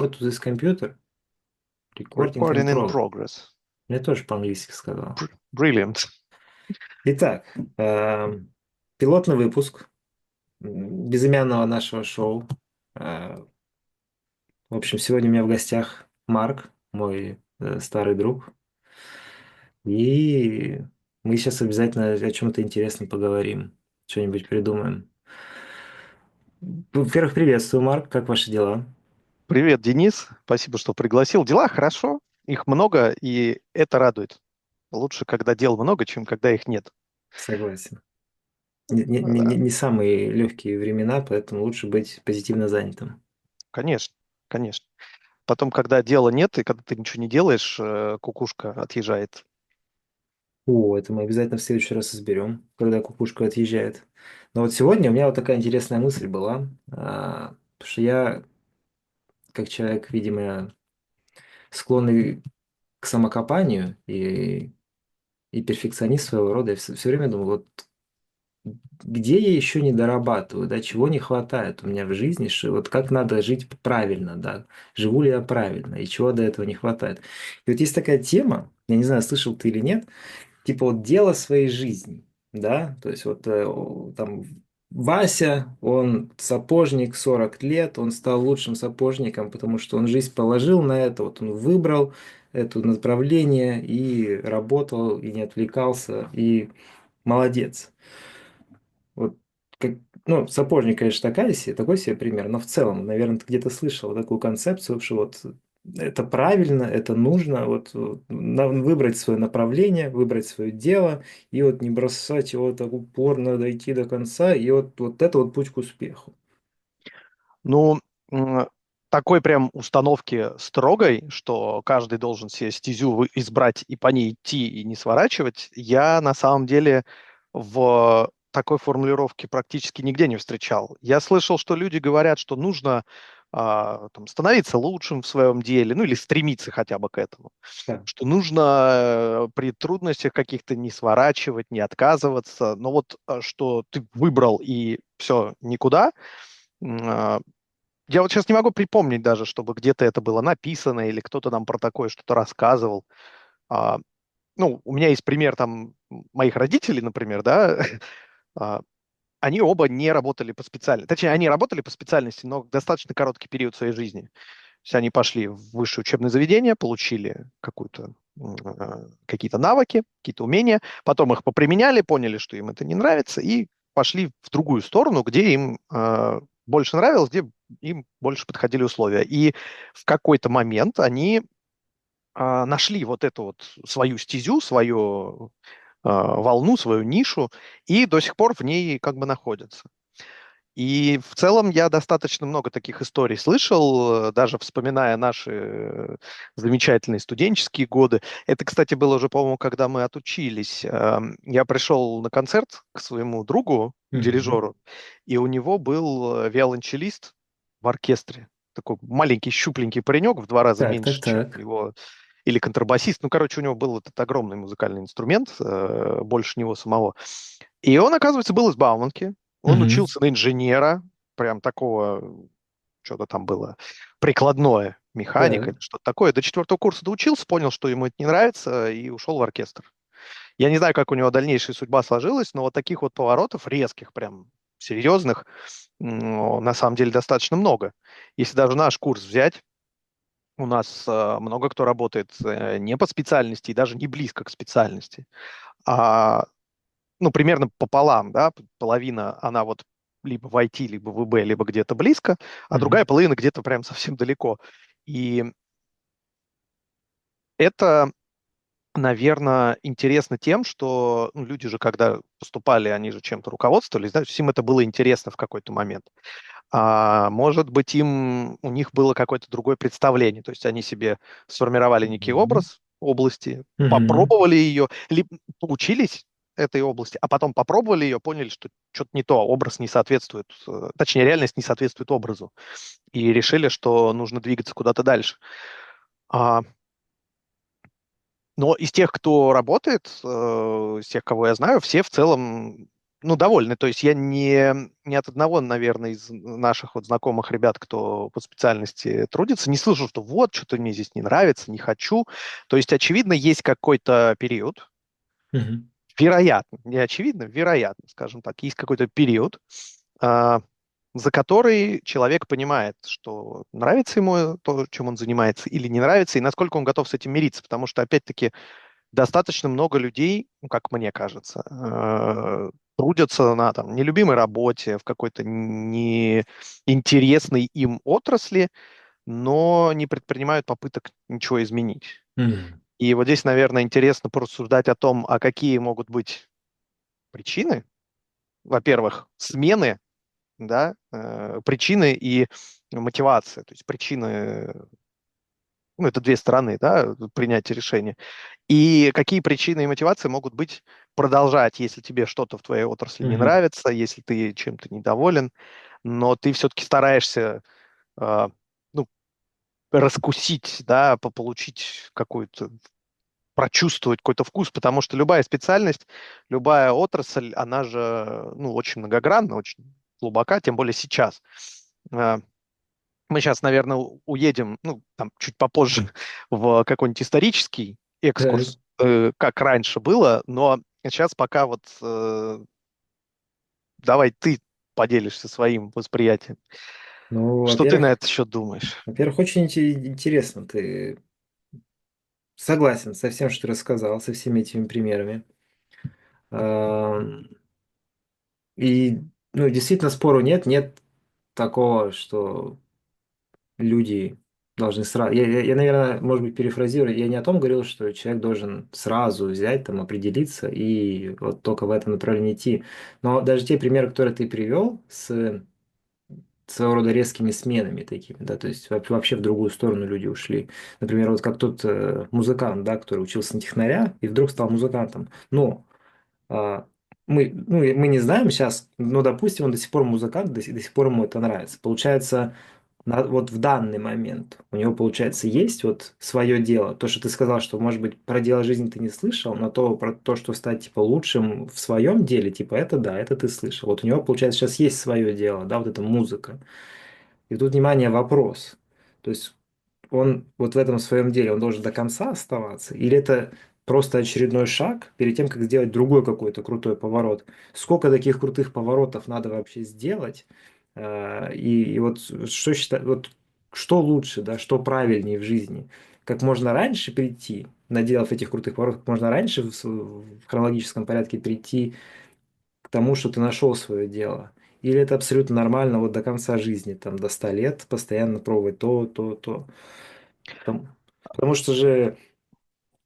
What to this computer? Recording in Recording in progress. progress. Я тоже по-английски сказал. Brilliant. Итак, пилотный выпуск безымянного нашего шоу. Э, В общем, сегодня у меня в гостях Марк, мой старый друг. И мы сейчас обязательно о чем-то интересном поговорим. Что-нибудь придумаем. Во-первых, приветствую, Марк. Как ваши дела? Привет, Денис. Спасибо, что пригласил. Дела хорошо, их много, и это радует. Лучше, когда дел много, чем когда их нет. Согласен. Не Да, самые легкие времена, поэтому лучше быть позитивно занятым. конечно, конечно. Потом, когда дела нет, и когда ты ничего не делаешь, кукушка отъезжает. О, это мы обязательно в следующий раз изберем, когда кукушка отъезжает. Но вот сегодня у меня вот такая интересная мысль была, потому что я, как человек, видимо, склонный к самокопанию и перфекционист своего рода, я все время думаю, вот где я еще не дорабатываю, да, чего не хватает у меня в жизни, что вот как надо жить правильно, да, живу ли я правильно, и чего до этого не хватает. И вот есть такая тема, я не знаю, слышал ты или нет, типа вот дело своей жизни, да, то есть вот там Вася, он сапожник 40 лет, он стал лучшим сапожником, потому что он жизнь положил на это, вот он выбрал это направление и работал, и не отвлекался, и молодец. Вот как, ну, сапожник, конечно, такой себе пример, но в целом, наверное, ты где-то слышал такую концепцию, что вот это правильно, это нужно, вот выбрать свое направление, выбрать свое дело, и вот не бросать его так упорно, дойти до конца, и вот это вот путь к успеху. Ну, такой прям установки строгой, что каждый должен себе стезю избрать и по ней идти и не сворачивать, я на самом деле в такой формулировке практически нигде не встречал. Я слышал, что люди говорят, что нужно там, становиться лучшим в своем деле, ну или стремиться хотя бы к этому, Да. что нужно при трудностях каких-то не сворачивать, не отказываться, но вот что ты выбрал и все, никуда, я вот сейчас не могу припомнить даже, чтобы где-то это было написано или кто-то нам про такое что-то рассказывал. А, ну, у меня есть пример там моих родителей, например, да, а, они оба не работали по специальности. Точнее, они работали по специальности, но достаточно короткий период своей жизни. То есть они пошли в высшее учебное заведение, получили какие-то навыки, какие-то умения, потом их поприменяли, поняли, что им это не нравится, и пошли в другую сторону, где им больше нравилось, где им больше подходили условия. И в какой-то момент они нашли вот эту вот свою стезю, свою волну, свою нишу, и до сих пор в ней как бы находятся. И в целом я достаточно много таких историй слышал, даже вспоминая наши замечательные студенческие годы. Это, кстати, было уже, по-моему, когда мы отучились. Я пришел на концерт к своему другу, к Мгм. дирижеру, и у него был виолончелист в оркестре. Такой маленький, щупленький паренек, в 2 раза Так, так, меньше, чем так. его, или контрабасист. Ну, короче, у него был этот огромный музыкальный инструмент, больше него самого. И он, оказывается, был из Бауманки. Он Мгм. учился на инженера, прям такого, что-то там было, прикладное, механика Так. или что-то такое. До 4 курса доучился, понял, что ему это не нравится, и ушел в оркестр. Я не знаю, как у него дальнейшая судьба сложилась, но вот таких вот поворотов резких, прям серьезных, на самом деле достаточно много. Если даже наш курс взять, у нас много кто работает не по специальности и даже не близко к специальности, а ну, примерно пополам, да, половина, она вот либо в IT, либо в ИБ, либо где-то близко, а другая Мгм. половина где-то прям совсем далеко. И это, наверное, интересно тем, что ну, люди же, когда поступали, они же чем-то руководствовались, да, то есть им это было интересно в какой-то момент. А может быть, у них было какое-то другое представление, то есть они себе сформировали некий Мгм. образ области, Мгм. попробовали ее, либо поучились этой области, а потом попробовали ее, поняли, что что-то не то, образ не соответствует, точнее, реальность не соответствует образу, и решили, что нужно двигаться куда-то дальше. А, но из тех, кто работает, из тех, кого я знаю, все в целом ну, довольны. То есть я не от одного, наверное, из наших вот знакомых ребят, кто по специальности трудится, не слышу, что вот, что-то мне здесь не нравится, не хочу. То есть, очевидно, есть какой-то период, Мгм. вероятно, не очевидно, вероятно, скажем так, есть какой-то период, а, за который человек понимает, что нравится ему то, чем он занимается, или не нравится, и насколько он готов с этим мириться. Потому что, опять-таки, достаточно много людей, ну, как мне кажется, трудятся на там, нелюбимой работе, в какой-то неинтересной им отрасли, но не предпринимают попыток ничего изменить. Мгм. И вот здесь, наверное, интересно порассуждать о том, а какие могут быть причины, во-первых, смены, да, причины и мотивация. То есть причины, ну, это две стороны, да, принятия решения. И какие причины и мотивации могут быть продолжать, если тебе что-то в твоей отрасли не Мгм. нравится, если ты чем-то недоволен, но ты все-таки стараешься, а, ну, раскусить, да, получить какую-то, прочувствовать какой-то вкус, потому что любая специальность, любая отрасль, она же, ну, очень многогранна, очень глубока, тем более сейчас. А, Мы сейчас, наверное, уедем, ну, там, чуть попозже в какой-нибудь исторический Так. экскурс, как раньше было, но сейчас пока вот давай ты поделишься своим восприятием. Ну, Что ты на этот счет думаешь? очень интересно. Ты согласен со всем, что ты рассказал, со всеми этими примерами. Ам, И, ну, действительно, спору нет. Нет такого, что люди должны сразу... наверное, может быть, перефразирую. Я не о том говорил, что человек должен сразу взять, там, определиться и вот только в этом направлении идти. Но даже те примеры, которые ты привел с своего рода резкими сменами такими, да, то есть вообще в другую сторону люди ушли. Например, вот как тот музыкант, да, который учился на технаря и вдруг стал музыкантом. Но а, мы не знаем сейчас, но, допустим, он до сих пор музыкант, до сих пор ему это нравится. Получается, вот в данный момент у него, получается, есть вот свое дело. То, что ты сказал, что, может быть, про дело жизни ты не слышал, но про то, что стать, типа, лучшим в своем деле, типа, это да, это ты слышал. Вот у него, получается, сейчас есть свое дело, да, вот эта музыка. И тут, внимание, вопрос. То есть он вот в этом своем деле, он должен до конца оставаться? Или это просто очередной шаг перед тем, как сделать другой какой-то крутой поворот? Сколько таких крутых поворотов надо вообще сделать? И вот что считать, вот что лучше, да, что правильнее в жизни? Как можно раньше прийти, наделав этих крутых поворотов, как можно раньше в хронологическом порядке прийти к тому, что ты нашел свое дело? Или это абсолютно нормально вот до конца жизни, там, до 100 лет постоянно пробовать то, то, то? Потому, потому что же,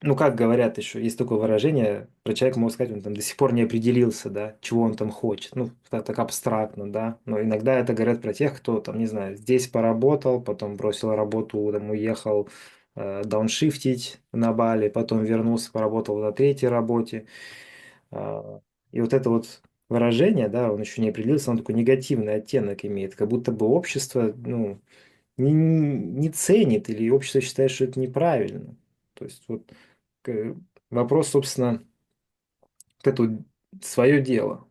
ну как говорят еще, есть такое выражение, про человека можно сказать, он там до сих пор не определился, да, чего он там хочет. Ну, так абстрактно, да. Но иногда это говорят про тех, кто там, не знаю, здесь поработал, потом бросил работу, там уехал дауншифтить на Бали, потом вернулся, поработал на третьей работе. А, И вот это вот выражение, да, он еще не определился, он такой негативный оттенок имеет, как будто бы общество, ну, не ценит или общество считает, что это неправильно. То есть вот вопрос, собственно, вот это вот свое дело.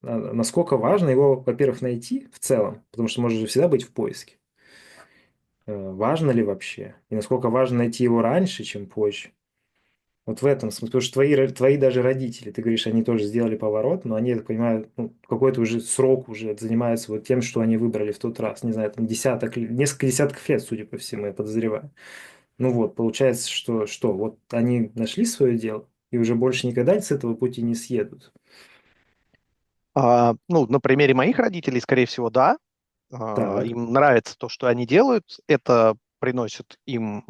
Насколько важно его, во-первых, найти в целом, потому что можно же всегда быть в поиске. Важно ли вообще? И насколько важно найти его раньше, чем позже? Вот в этом смысле, потому что твои даже родители, ты говоришь, они тоже сделали поворот, но они, я так понимаю, ну, какой-то уже срок уже занимаются вот тем, что они выбрали в тот раз. Не знаю, там несколько десятков лет, судя по всему, я подозреваю. Ну вот, получается, что вот они нашли свое дело и уже больше никогда с этого пути не съедут. Ну, на примере моих родителей, скорее всего, да. Так. Им нравится то, что они делают. Это приносит им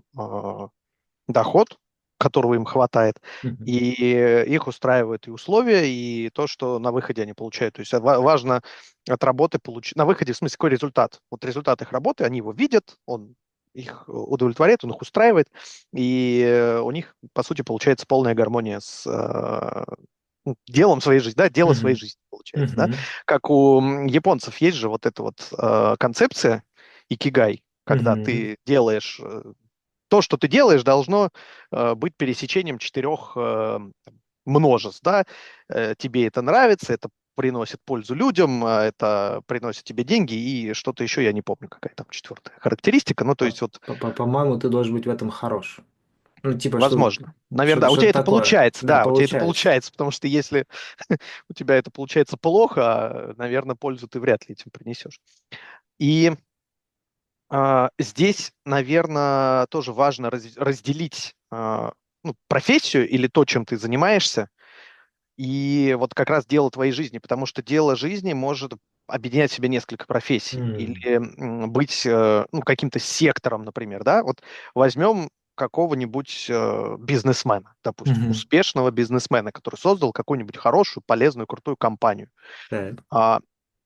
доход, которого им хватает, Мгм. и их устраивают и условия, и то, что на выходе они получают. То есть важно от работы получить, на выходе, в смысле, какой результат. Вот результат их работы, они его видят, он их удовлетворяет, он их устраивает, и у них, по сути, получается полная гармония с ну, делом своей жизни, да, дело своей Мгм. жизни получается, да. Мгм. Как у японцев есть же вот эта вот концепция икигай, когда Мгм. ты делаешь то, что ты делаешь, должно быть пересечением четырех множеств, да. Тебе это нравится, это приносит пользу людям, это приносит тебе деньги и что-то еще, я не помню, какая там четвертая характеристика. Ну, то есть вот, По-моему, ты должен быть в этом хорош. Ну, типа, что, возможно. Наверное, что-то, да, у тебя что-то это такое. получается, Да, да, у тебя это получается. получается, потому что если у тебя это получается плохо, наверное, пользу ты вряд ли этим принесешь. И здесь, наверное, тоже важно разделить ну, профессию или то, чем ты занимаешься, и вот как раз дело твоей жизни, потому что дело жизни может объединять в себе несколько профессий или М, быть ну, каким-то сектором, например, да? Вот возьмем какого-нибудь бизнесмена, допустим, мгм. успешного бизнесмена, который создал какую-нибудь хорошую, полезную, крутую компанию. Так. А,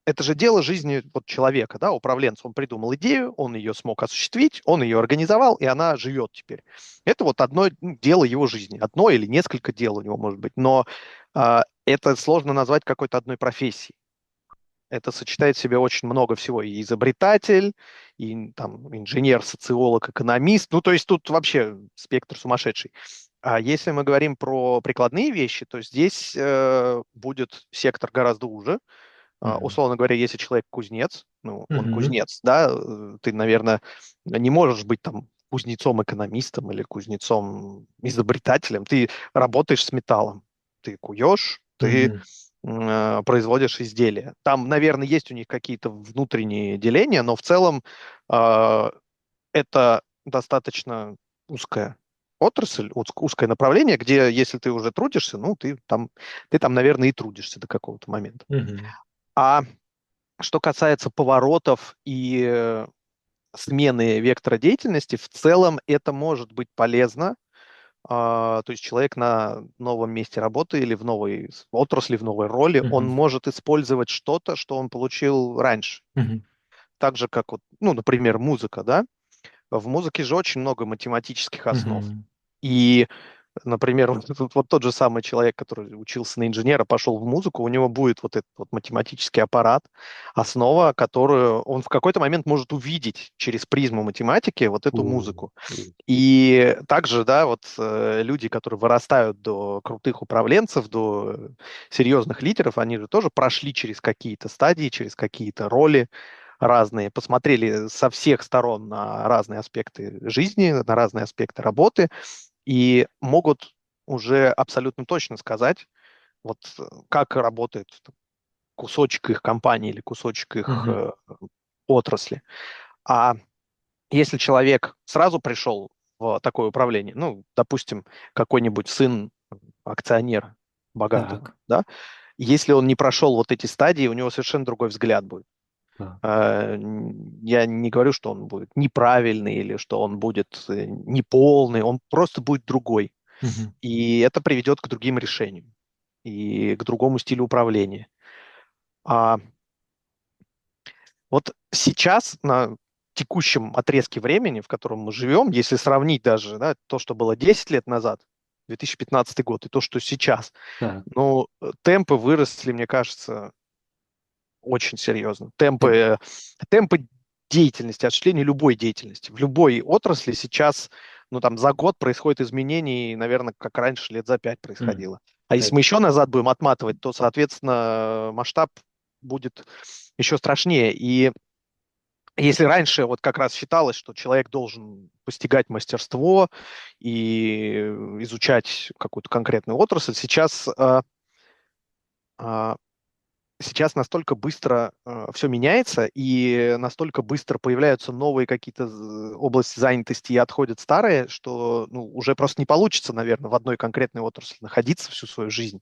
это же дело жизни вот человека, да, управленца. Он придумал идею, он ее смог осуществить, он ее организовал, и она живет теперь. Это вот одно ну, дело его жизни. Одно или несколько дел у него может быть. Но это сложно назвать какой-то одной профессией. Это сочетает в себе очень много всего. И изобретатель, и там, инженер, социолог, экономист. Ну, то есть тут вообще спектр сумасшедший. А если мы говорим про прикладные вещи, то здесь будет сектор гораздо уже. Мгм. Условно говоря, если человек кузнец, ну, он Мгм. кузнец, да, ты, наверное, не можешь быть там кузнецом-экономистом или кузнецом-изобретателем. Ты работаешь с металлом. Ты куешь, ты Мгм. производишь изделия. Там, наверное, есть у них какие-то внутренние деления, но в целом э, это достаточно узкая отрасль, узкое направление, где, если ты уже трудишься, ну, ты там, наверное, и трудишься до какого-то момента. Мгм. А что касается поворотов и смены вектора деятельности, в целом это может быть полезно. То есть человек на новом месте работы или в новой отрасли, в новой роли, он Мгм. может использовать что-то, что он получил раньше. Мгм. Так же, как, вот, ну, например, музыка, да? В музыке же очень много математических основ. Мгм. И например, вот тот же самый человек, который учился на инженера, пошел в музыку, у него будет вот этот вот математический аппарат, основа, которую он в какой-то момент может увидеть через призму математики вот эту У, музыку. у. И также, да, вот люди, которые вырастают до крутых управленцев, до серьезных лидеров, они же тоже прошли через какие-то стадии, через какие-то роли разные, посмотрели со всех сторон на разные аспекты жизни, на разные аспекты работы, и могут уже абсолютно точно сказать, вот как работает кусочек их компании или кусочек их Мгм. отрасли. А если человек сразу пришел в такое управление, ну, допустим, какой-нибудь сын акционера богатого, Так. да, если он не прошел вот эти стадии, у него совершенно другой взгляд будет. Так. Я не говорю, что он будет неправильный или что он будет неполный, он просто будет другой. Мгм. И это приведет к другим решениям и к другому стилю управления. А вот сейчас, на текущем отрезке времени, в котором мы живем, если сравнить даже да, то, что было 10 лет назад, 2015 год, и то, что сейчас, Так. ну, темпы выросли, мне кажется, очень серьезно. Так. Темпы деятельности, осуществления любой деятельности. В любой отрасли сейчас, ну, там, за год происходит изменений, наверное, как раньше, лет за 5 М. происходило. А если Так. мы еще назад будем отматывать, то, соответственно, масштаб будет еще страшнее. И если раньше вот как раз считалось, что человек должен постигать мастерство и изучать какую-то конкретную отрасль, а, сейчас настолько быстро все меняется, и настолько быстро появляются новые какие-то области занятости и отходят старые, что ну, уже просто не получится, наверное, в одной конкретной отрасли находиться всю свою жизнь.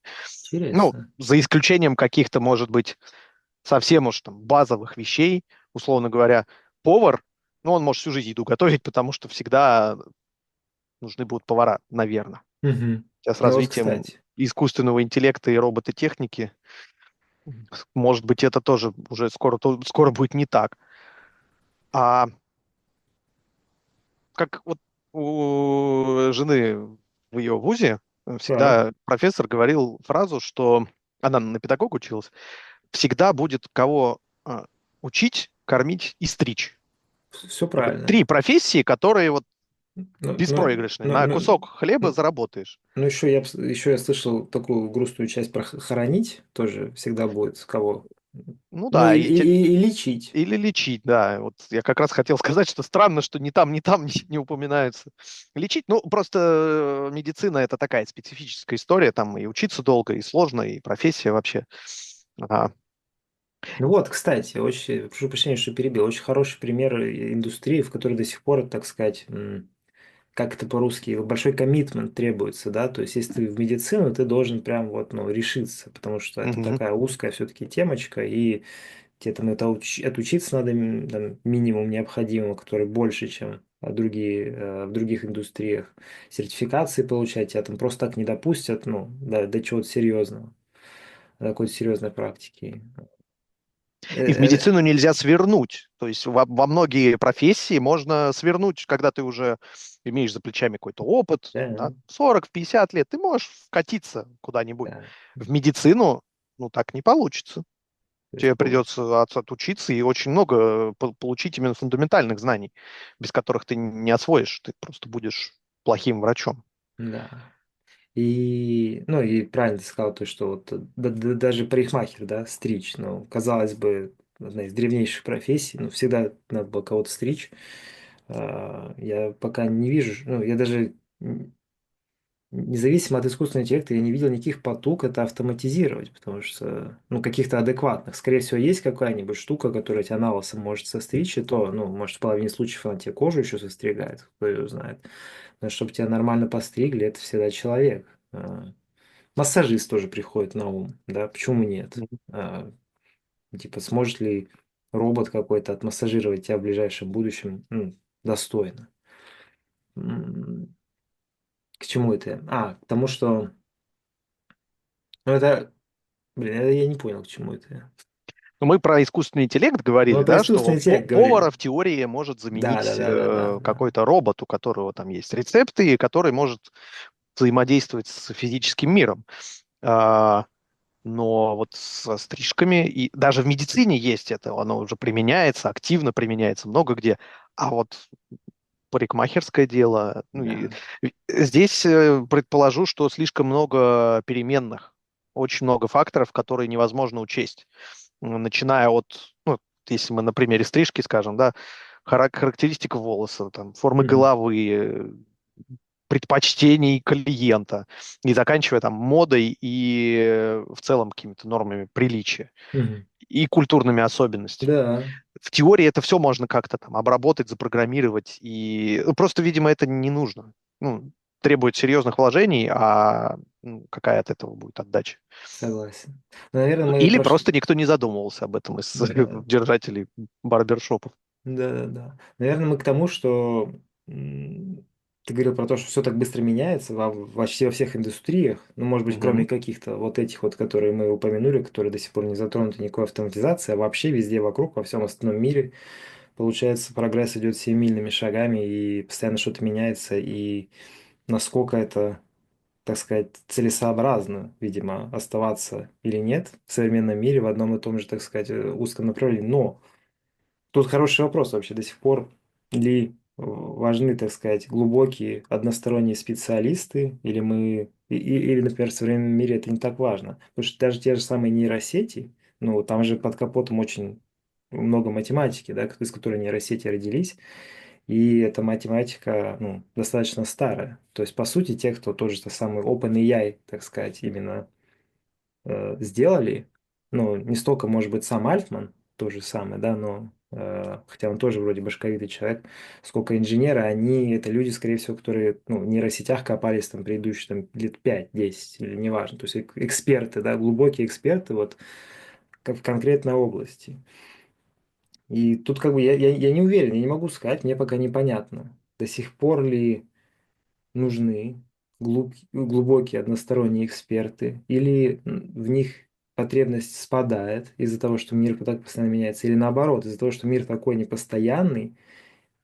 Ну, Интересно. за исключением каких-то, может быть, совсем уж там базовых вещей, условно говоря, повар, ну, он может всю жизнь еду готовить, потому что всегда нужны будут повара, наверное. Мгм. Сейчас с Ну вот, развитием кстати. искусственного интеллекта и робототехники, может быть, это тоже уже скоро будет не так. А как вот у жены в ее вузе Так. всегда профессор говорил фразу, что она на педагога училась, всегда будет кого учить, кормить и стричь. Все Типа правильно. три профессии, которые вот Ну, ну, Беспроигрышный. ну, На ну, кусок хлеба ну, заработаешь. еще я слышал такую грустную часть про хоронить тоже всегда будет кого. Ну Ну да, и лечить. или лечить, да. Вот я как раз хотел сказать, что странно, что ни там не упоминаются. Лечить, ну, просто медицина это такая специфическая история, там и учиться долго, и сложно, и профессия вообще. Ага. Ну вот, кстати, очень, прошу прощения, что перебил, очень хороший пример индустрии, в которой до сих пор, так сказать, как это по-русски, большой коммитмент требуется, да, то есть если ты в медицину, ты должен прям вот, ну, решиться, потому что это Мгм. такая узкая все-таки темочка, и тебе там это отучиться надо там, минимум необходимого, который больше, чем в других индустриях. Сертификации получать тебя там просто так не допустят, ну, до чего-то серьезного, до какой-то серьезной практики. И в Э, медицину нельзя свернуть. То есть во многие профессии можно свернуть, когда ты уже имеешь за плечами какой-то опыт, да, Да, 40-50 лет, ты можешь вкатиться куда-нибудь. да. В медицину, ну, так не получится. То есть, Тебе придется отучиться и очень много получить именно фундаментальных знаний, без которых ты не освоишь, ты просто будешь плохим врачом. да. И, ну, и правильно ты сказал, то, что вот даже парикмахер, да, стричь, ну, казалось бы, одна из древнейших профессий, но всегда надо было кого-то стричь. Я пока не вижу, ну, я даже независимо от искусственного интеллекта, я не видел никаких потуг это автоматизировать, потому что, ну, каких-то адекватных. Скорее всего, есть какая-нибудь штука, которая тебя на лысо может состричь, и то, ну, может, в половине случаев она тебе кожу еще состригает, кто ее знает. Но чтобы тебя нормально постригли, это всегда человек. Массажист тоже приходит на ум, да, почему нет? Мгм. Типа, сможет ли робот какой-то отмассажировать тебя в ближайшем будущем, достойно? М, К чему это? К тому, что, ну, это, блин, я не понял, к чему это. Но мы про искусственный интеллект Ну, говорили, мы про да, искусственный что интеллект повара говорили. в теории может Да, да, заменить да, да, да, да. какой-то робот, у которого там есть рецепты, и который может взаимодействовать с физическим миром. А, Но вот со стрижками, и даже в медицине есть это, оно уже применяется, активно применяется много где. А вот парикмахерское дело, ну, Да. и здесь предположу, что слишком много переменных, очень много факторов, которые невозможно учесть. Начиная от, ну, если мы на примере стрижки скажем, да, характеристика волоса, там, формы Мгм. головы, предпочтений клиента, и заканчивая там модой и в целом какими-то нормами приличия Мгм. и культурными особенностями. Да, В теории это все можно как-то там обработать, запрограммировать, и ну, просто, видимо, это не нужно. Ну, требует серьезных вложений, а какая от этого будет отдача? согласен. Ну, наверное, Ну, мы или пошли. просто никто не задумывался об этом из Да. держателей барбершопов. Да, да, да. Наверное, мы к тому, что ты говорил про то, что все так быстро меняется во всех индустриях, ну, может быть, кроме Мгм. каких-то вот этих вот, которые мы упомянули, которые до сих пор не затронуты никакой автоматизацией, а вообще везде вокруг, во всем остальном мире, получается, прогресс идет семимильными шагами, и постоянно что-то меняется, и насколько это, так сказать, целесообразно, видимо, оставаться или нет в современном мире в одном и том же, так сказать, узком направлении. Но тут хороший вопрос вообще до сих пор ли важны, так сказать, глубокие односторонние специалисты, или или, например, в современном мире это не так важно. Потому что даже те же самые нейросети, ну, там же под капотом очень много математики, да, из которой нейросети родились, и эта математика, ну, достаточно старая. То есть, по сути, те, кто тот же самый OpenAI, так сказать, именно сделали, ну, не столько, может быть, сам Альтман, то же самое, да, но хотя он тоже вроде башковитый человек, сколько инженеры, они, это люди, скорее всего, которые, ну, в нейросетях копались там предыдущие там, лет 5-10 или неважно, то есть эксперты, да, глубокие эксперты вот как в конкретной области. И тут как бы я не уверен, я не могу сказать, мне пока непонятно, до сих пор ли нужны глубокие односторонние эксперты, или в них потребность спадает из-за того, что мир так постоянно меняется, или наоборот, из-за того, что мир такой непостоянный,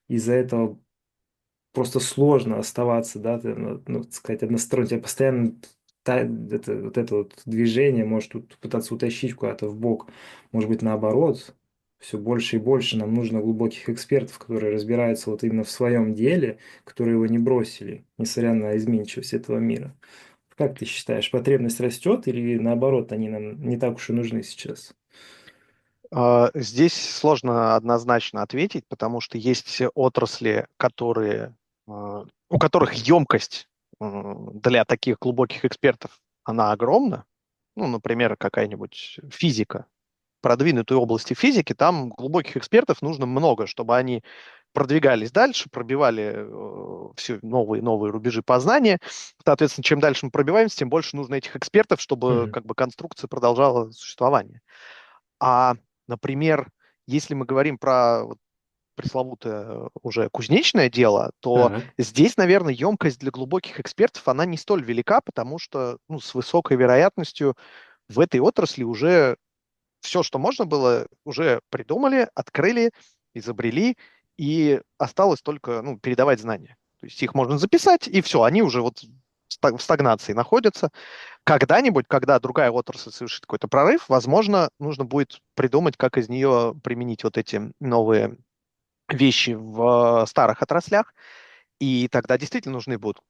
из-за этого просто сложно оставаться, да, ну, так сказать, односторонне. Тебя постоянно вот это вот движение может тут пытаться утащить куда-то в бок, может быть, наоборот. Все больше и больше нам нужно глубоких экспертов, которые разбираются вот именно в своем деле, которые его не бросили, несмотря на изменчивость этого мира. Как ты считаешь, потребность растет или наоборот, они нам не так уж и нужны сейчас? Здесь сложно однозначно ответить, потому что есть отрасли, у которых емкость для таких глубоких экспертов, она огромна. Ну, например, какая-нибудь физика, продвинутой области физики, там глубоких экспертов нужно много, чтобы они продвигались дальше, пробивали все новые и новые рубежи познания. Соответственно, чем дальше мы пробиваемся, тем больше нужно этих экспертов, чтобы Мгм. как бы конструкция продолжала существование. А, например, если мы говорим про вот пресловутое уже кузнечное дело, то Так. здесь, наверное, емкость для глубоких экспертов, она не столь велика, потому что ну, с высокой вероятностью в этой отрасли уже все, что можно было, уже придумали, открыли, изобрели, и осталось только ну, передавать знания. То есть их можно записать, и все, они уже вот в стагнации находятся. Когда-нибудь, когда другая отрасль совершит какой-то прорыв, возможно, нужно будет придумать, как из нее применить вот эти новые вещи в старых отраслях, и тогда действительно нужны будут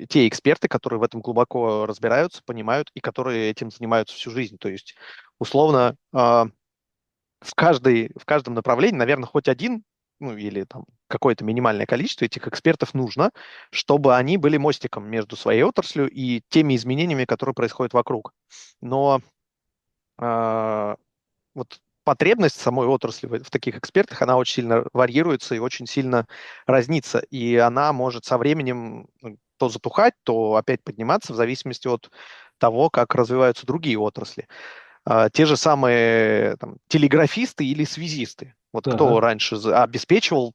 те эксперты, которые в этом глубоко разбираются, понимают и которые этим занимаются всю жизнь. То есть, условно, в каждом направлении, наверное, хоть один, ну или там какое-то минимальное количество этих экспертов нужно, чтобы они были мостиком между своей отраслью и теми изменениями, которые происходят вокруг. Но а, вот потребность самой отрасли в таких экспертах, она очень сильно варьируется и очень сильно разнится. И она может со временем то затухать, то опять подниматься в зависимости от того, как развиваются другие отрасли. Те же самые там, телеграфисты или связисты. Вот кто Так. раньше обеспечивал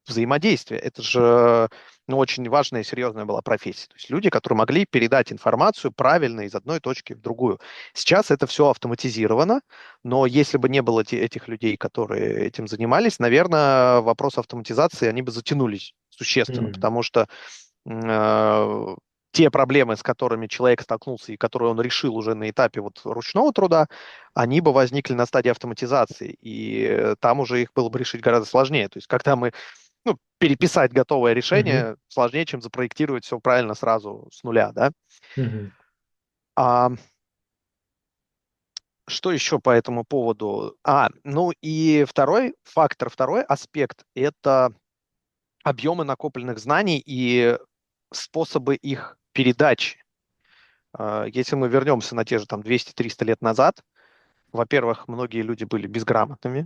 взаимодействие? Это же ну, очень важная и серьезная была профессия. То есть люди, которые могли передать информацию правильно из одной точки в другую. Сейчас это все автоматизировано, но если бы не было этих людей, которые этим занимались, наверное, вопрос автоматизации, они бы затянулись существенно, М. потому что э, те проблемы, с которыми человек столкнулся и которые он решил уже на этапе вот ручного труда, они бы возникли на стадии автоматизации, и там уже их было бы решить гораздо сложнее. То есть, когда мы ну, переписать готовое Мгм. решение сложнее, чем запроектировать все правильно сразу с нуля, да? Мгм. А что еще по этому поводу? Ну и второй фактор, второй аспект– это объемы накопленных знаний и способы их передачи. Если мы вернемся на те же там 200-300 лет назад, во-первых, многие люди были безграмотными,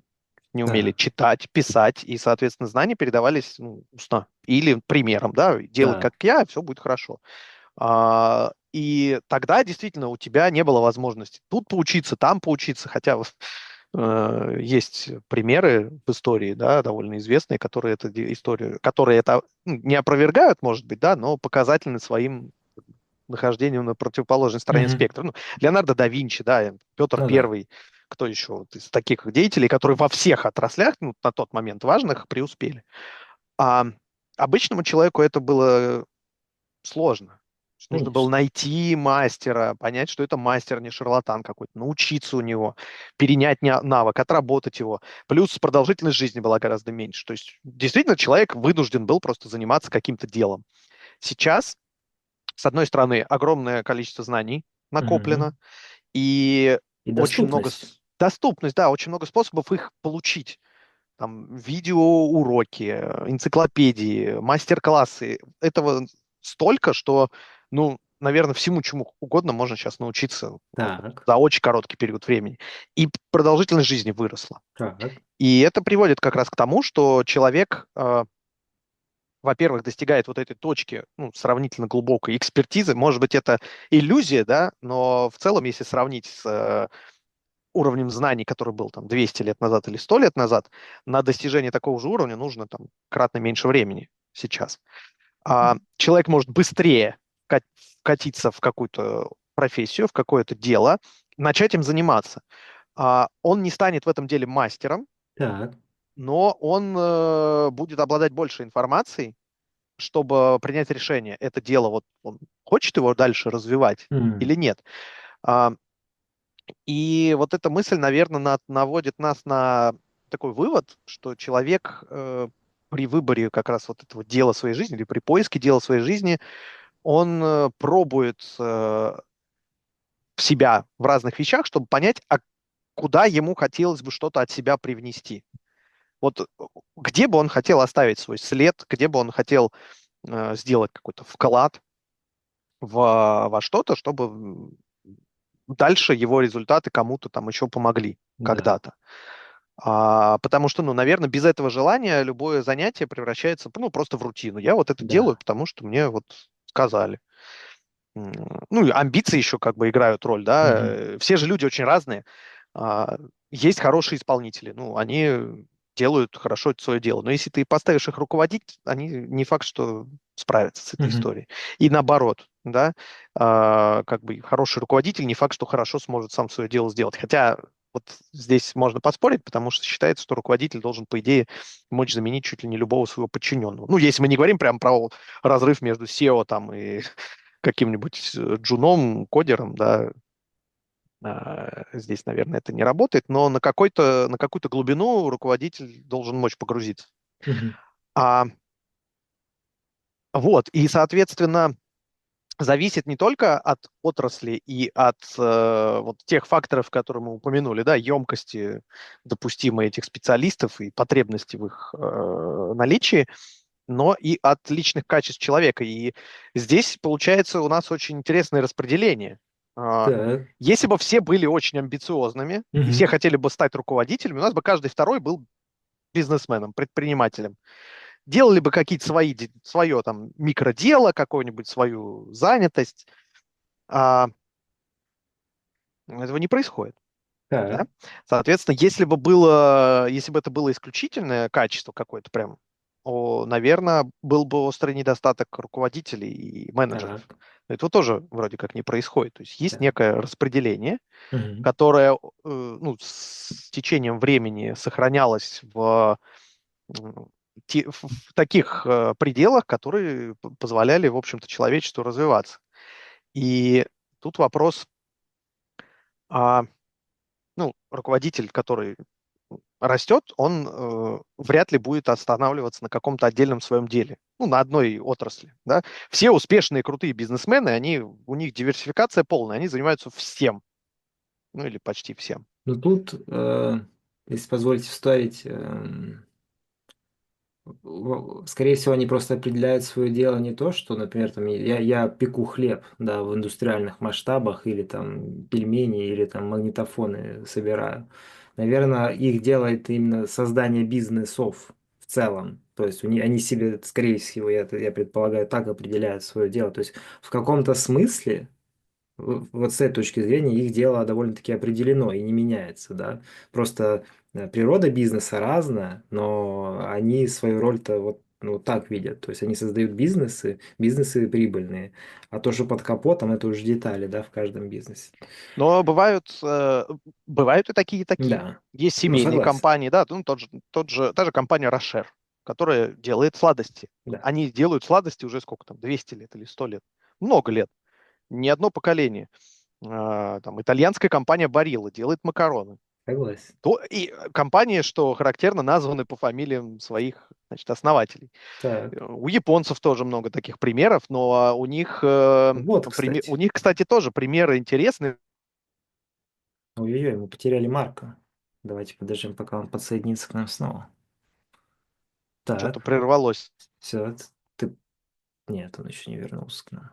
не умели Так. читать, писать, и, соответственно, знания передавались ну, устно или примером, да, делай Так. как я, все будет хорошо. И тогда действительно у тебя не было возможности тут поучиться, там поучиться, хотя есть примеры в истории, да, довольно известные, которые эту историю, которые это ну, не опровергают, может быть, да, но показательны своим нахождением на противоположной стороне Мгм. спектра. Ну, Леонардо да Винчи, да, Петр Ну да. Первый, кто еще вот из таких деятелей, которые во всех отраслях, ну, на тот момент важных, преуспели. А обычному человеку это было сложно. То есть нужно было Конечно. найти мастера, понять, что это мастер, не шарлатан какой-то, научиться у него, перенять навык, отработать его. Плюс продолжительность жизни была гораздо меньше. То есть действительно человек вынужден был просто заниматься каким-то делом. Сейчас, с одной стороны, огромное количество знаний накоплено, Мгм. и И очень много доступность. доступность, да, очень много способов их получить. Там видеоуроки, энциклопедии, мастер-классы. Этого столько, что, ну, наверное, всему чему угодно можно сейчас научиться вот Так. за очень короткий период времени. И продолжительность жизни выросла. Так. И это приводит как раз к тому, что человек, во-первых, достигает вот этой точки, ну, сравнительно глубокой экспертизы. Может быть, это иллюзия, да, но в целом, если сравнить с уровнем знаний, который был там 200 лет назад или 100 лет назад, на достижение такого же уровня нужно там кратно меньше времени сейчас. Человек может быстрее вкатиться в какую-то профессию, в какое-то дело, начать им заниматься. Он не станет в этом деле мастером, Так. но он будет обладать больше информацией, чтобы принять решение, это дело, вот он хочет его дальше развивать М. или нет. А, И вот эта мысль, наверное, наводит нас на такой вывод, что человек при выборе как раз вот этого дела своей жизни или при поиске дела своей жизни, он пробует в себя в разных вещах, чтобы понять, а куда ему хотелось бы что-то от себя привнести. Вот где бы он хотел оставить свой след, где бы он хотел сделать какой-то вклад во что-то, чтобы дальше его результаты кому-то там еще помогли Да. когда-то. Потому что, ну, наверное, без этого желания любое занятие превращается, ну, просто в рутину. Я вот это делаю, Да. потому что мне вот сказали. Ну, и амбиции еще как бы играют роль, да. Мгм. Все же люди очень разные. А, Есть хорошие исполнители, ну, они делают хорошо свое дело. Но если ты поставишь их руководить, они не факт, что справятся с этой Мгм. историей. И наоборот, да, как бы хороший руководитель не факт, что хорошо сможет сам свое дело сделать. Хотя вот здесь можно поспорить, потому что считается, что руководитель должен, по идее, мочь заменить чуть ли не любого своего подчиненного. Ну, если мы не говорим прям про разрыв между SEO там и каким-нибудь джуном, кодером, да, здесь, наверное, это не работает, но на какую-то глубину руководитель должен мочь погрузиться. Мгм. А, и, соответственно, зависит не только от отрасли и от вот тех факторов, которые мы упомянули, да, емкости допустимой этих специалистов и потребности в их наличии, но и от личных качеств человека. И здесь получается у нас очень интересное распределение. А, Так. Если бы все были очень амбициозными и все Мгм. хотели бы стать руководителями, у нас бы каждый второй был бизнесменом, предпринимателем. Делали бы какие-то свое там микродело, какое-нибудь свою занятость. А Этого не происходит. Да? Так. Соответственно, если бы это было исключительное качество какое-то прям, наверное, был бы острый недостаток руководителей и менеджеров. Так. Но этого тоже вроде как не происходит. То есть есть Так. некое распределение, Мгм. которое ну, с течением времени сохранялось м, в таких пределах, которые позволяли, в общем-то, человечеству развиваться. И тут вопрос, а, ну, руководитель, который растет, он вряд ли будет останавливаться на каком-то отдельном своем деле, ну, на одной отрасли, да. Все успешные, крутые бизнесмены, у них диверсификация полная, они занимаются всем, ну, или почти всем. Ну тут, если позволите вставить, скорее всего, они просто определяют свое дело не то, что, например, там, я пеку хлеб, да, в индустриальных масштабах, или там пельмени, или там магнитофоны собираю. Наверное, их дело это именно создание бизнесов в целом. То есть они себе, скорее всего, я предполагаю, так определяют свое дело. То есть в каком-то смысле вот с этой точки зрения их дело довольно-таки определено и не меняется, да. Просто природа бизнеса разная, но они свою роль-то вот, ну, вот так видят. То есть они создают бизнесы прибыльные, а то, что под капотом, это уже детали, да, в каждом бизнесе. Но бывают и такие, и такие. Да, Есть ну семейные согласен, компании, да, ну, та же компания Рошер, которая делает сладости. да, Они делают сладости уже сколько там, 200 лет или 100 лет? Много лет. Не одно поколение. Там итальянская компания Барилла делает макароны. согласен. Компании, что характерно, названы по фамилиям своих, значит, основателей. Так, У японцев тоже много таких примеров, но вот, кстати. у них, кстати, тоже примеры интересные. Ой-ой-ой, мы потеряли Марка. Давайте подождем, пока он подсоединится к нам снова. Что-то Так, прервалось. все, ты... Нет, он еще не вернулся к нам.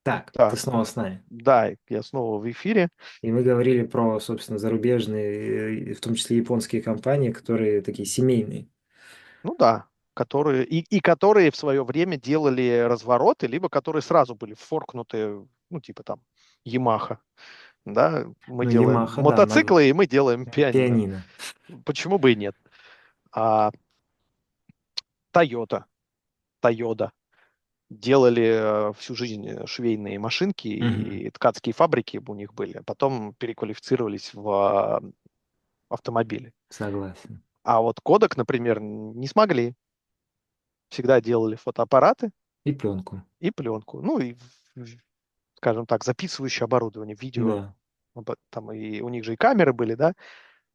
Так, ты Так, снова с нами. да, я снова в эфире. И мы говорили про, собственно, зарубежные, в том числе японские компании, которые такие семейные. Ну да, которые в свое время делали развороты, либо которые сразу были форкнуты, ну, типа там Ямаха. Да, мы Ну, делаем Ямаха, да, мотоциклы и мы делаем пианино. пианино. Почему бы и нет? А Toyota, Toyota делали всю жизнь швейные машинки Мгм. и ткацкие фабрики у них были, а потом переквалифицировались в автомобили. Согласен. А вот Kodak, например, не смогли. Всегда делали фотоаппараты И пленку. и пленку. Ну и, скажем так, записывающее оборудование, видео. Да. там и у них же и камеры были, да,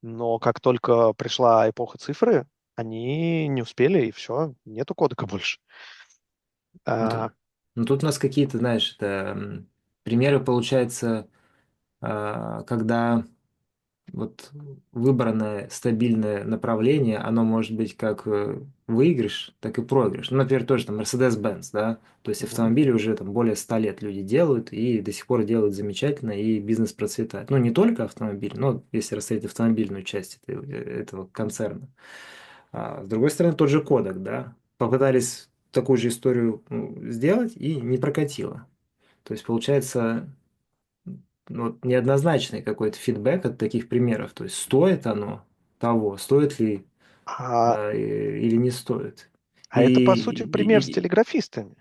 но как только пришла эпоха цифры, они не успели, и все, нету кодека больше. Да. А, Ну тут у нас какие-то, знаешь, это примеры, получается, когда вот выбранное стабильное направление, оно может быть как выигрыш, так и проигрыш. Ну, например, тоже там Mercedes-Benz, да, то есть мгм, автомобили уже там более 100 лет люди делают и до сих пор делают замечательно, и бизнес процветает. Ну, не только автомобиль, но если рассмотреть автомобильную часть этого концерна. А с другой стороны, тот же Kodak, да, попытались такую же историю сделать и не прокатило. То есть, получается, ну, вот неоднозначный какой-то фидбэк от таких примеров. То есть стоит оно того, стоит ли а, или не стоит. а И, это, по сути, пример с и, и, телеграфистами.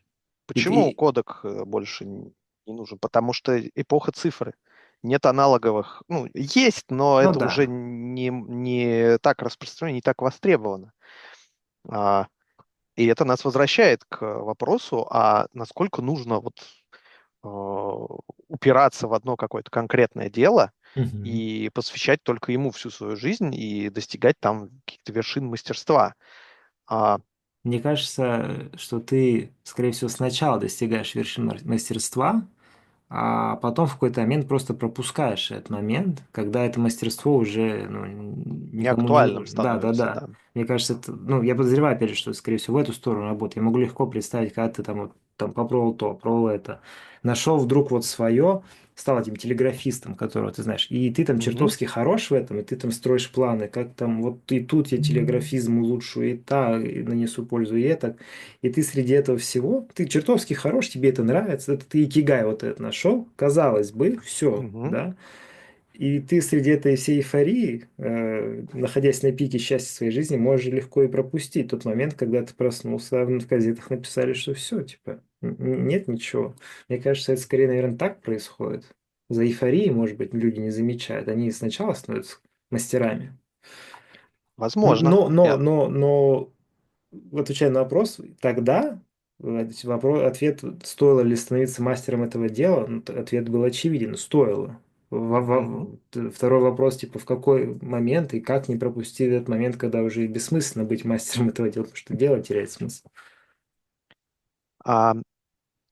Почему и- кодек больше не нужен? Потому что эпоха цифры. Нет аналоговых. Ну, есть, но ну это уже да. не так распространено, не так востребовано. А, и это нас возвращает к вопросу, а насколько нужно вот упираться в одно какое-то конкретное дело Мгм. и посвящать только ему всю свою жизнь и достигать там каких-то вершин мастерства. А, Мне кажется, что ты, скорее всего, сначала достигаешь вершин мастерства, а потом в какой-то момент просто пропускаешь этот момент, когда это мастерство уже ну, никому не неактуальным нужно. Да, да, становится, да. да. Мне кажется, это, ну, я подозреваю, опять же, что, скорее всего, в эту сторону работы. Я могу легко представить, когда ты там, вот, там попробовал то, пробовал это, нашел вдруг вот свое, стал этим телеграфистом, которого ты знаешь, и ты там Мгм. чертовски хорош в этом, и ты там строишь планы, как там, вот и тут я телеграфизм улучшу, и и нанесу пользу, и это. И ты среди этого всего, ты чертовски хорош, тебе это нравится, это ты икигай вот это нашел, казалось бы, все, Мгм. да. И ты среди этой всей эйфории, находясь на пике счастья своей жизни, можешь легко и пропустить тот момент, когда ты проснулся, а в газетах написали, что все, типа, нет ничего. Мне кажется, это скорее, наверное, так происходит. За эйфорией, может быть, люди не замечают. Они сначала становятся мастерами. Возможно. Я... Но отвечая на вопрос, тогда ответ, стоило ли становиться мастером этого дела, ну, ответ был очевиден, стоило. Мгм. Второй вопрос, типа, в какой момент и как не пропустить этот момент, когда уже бессмысленно быть мастером этого дела, потому что дело теряет смысл. А,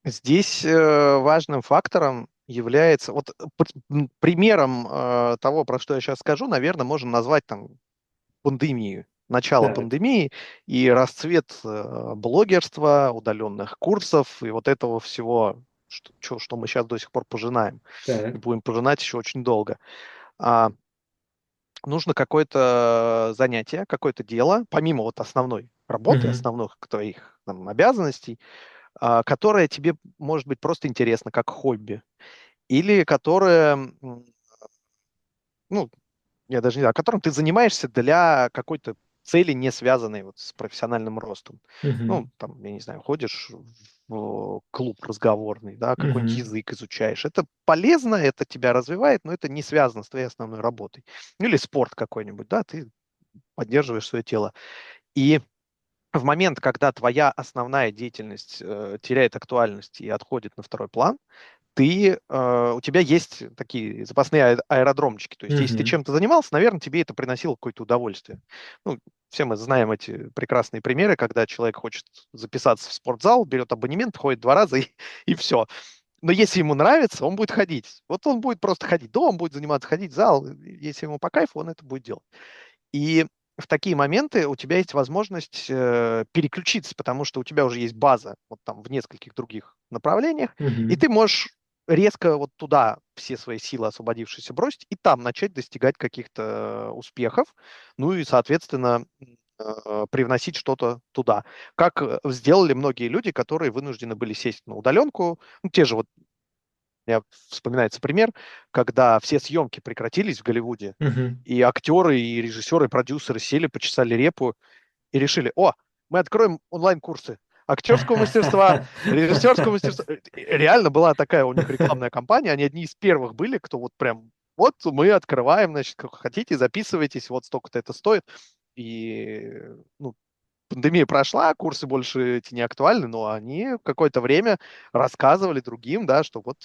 здесь важным фактором является, вот примером того, про что я сейчас скажу, наверное, можем назвать там пандемию, начало Так, пандемии и расцвет блогерства, удаленных курсов и вот этого всего, что мы сейчас до сих пор пожинаем и так. будем пожинать еще очень долго. А, нужно какое-то занятие, какое-то дело, помимо вот основной работы, Мгм. основных твоих там, обязанностей, которое тебе может быть просто интересно, как хобби, или которое, ну, я даже не знаю, которым ты занимаешься для какой-то цели, не связанной вот с профессиональным ростом. Ну, Мгм. там, я не знаю, ходишь в клуб разговорный, да, какой-нибудь Мгм. язык изучаешь. Это полезно, это тебя развивает, но это не связано с твоей основной работой. Ну, или спорт какой-нибудь, да, ты поддерживаешь свое тело. И в момент, когда твоя основная деятельность теряет актуальность и отходит на второй план, у тебя есть такие запасные аэродромчики. То есть, если ты Мгм. чем-то занимался, наверное, тебе это приносило какое-то удовольствие. Ну, все мы знаем эти прекрасные примеры, когда человек хочет записаться в спортзал, берет абонемент, ходит 2 раза и все. Но если ему нравится, он будет ходить. Вот он будет просто ходить. Да, он будет заниматься, ходить в зал. Если ему по кайфу, он это будет делать. И в такие моменты у тебя есть возможность переключиться, потому что у тебя уже есть база вот там в нескольких других направлениях, и Мгм. ты можешь резко вот туда все свои силы освободившиеся бросить и там начать достигать каких-то успехов, ну и, соответственно, привносить что-то туда. Как сделали многие люди, которые вынуждены были сесть на удаленку, ну, те же вот, мне вспоминается пример, когда все съемки прекратились в Голливуде, Мгм. и актеры, и режиссеры, и продюсеры сели, почесали репу и решили, о, мы откроем онлайн-курсы актерского мастерства, режиссерского мастерства. Реально была такая у них рекламная кампания, они одни из первых были, кто вот прям, вот мы открываем, значит, как хотите, записывайтесь, вот столько-то это стоит. И, ну, пандемия прошла, курсы больше эти не актуальны, но они какое-то время рассказывали другим, да, что вот,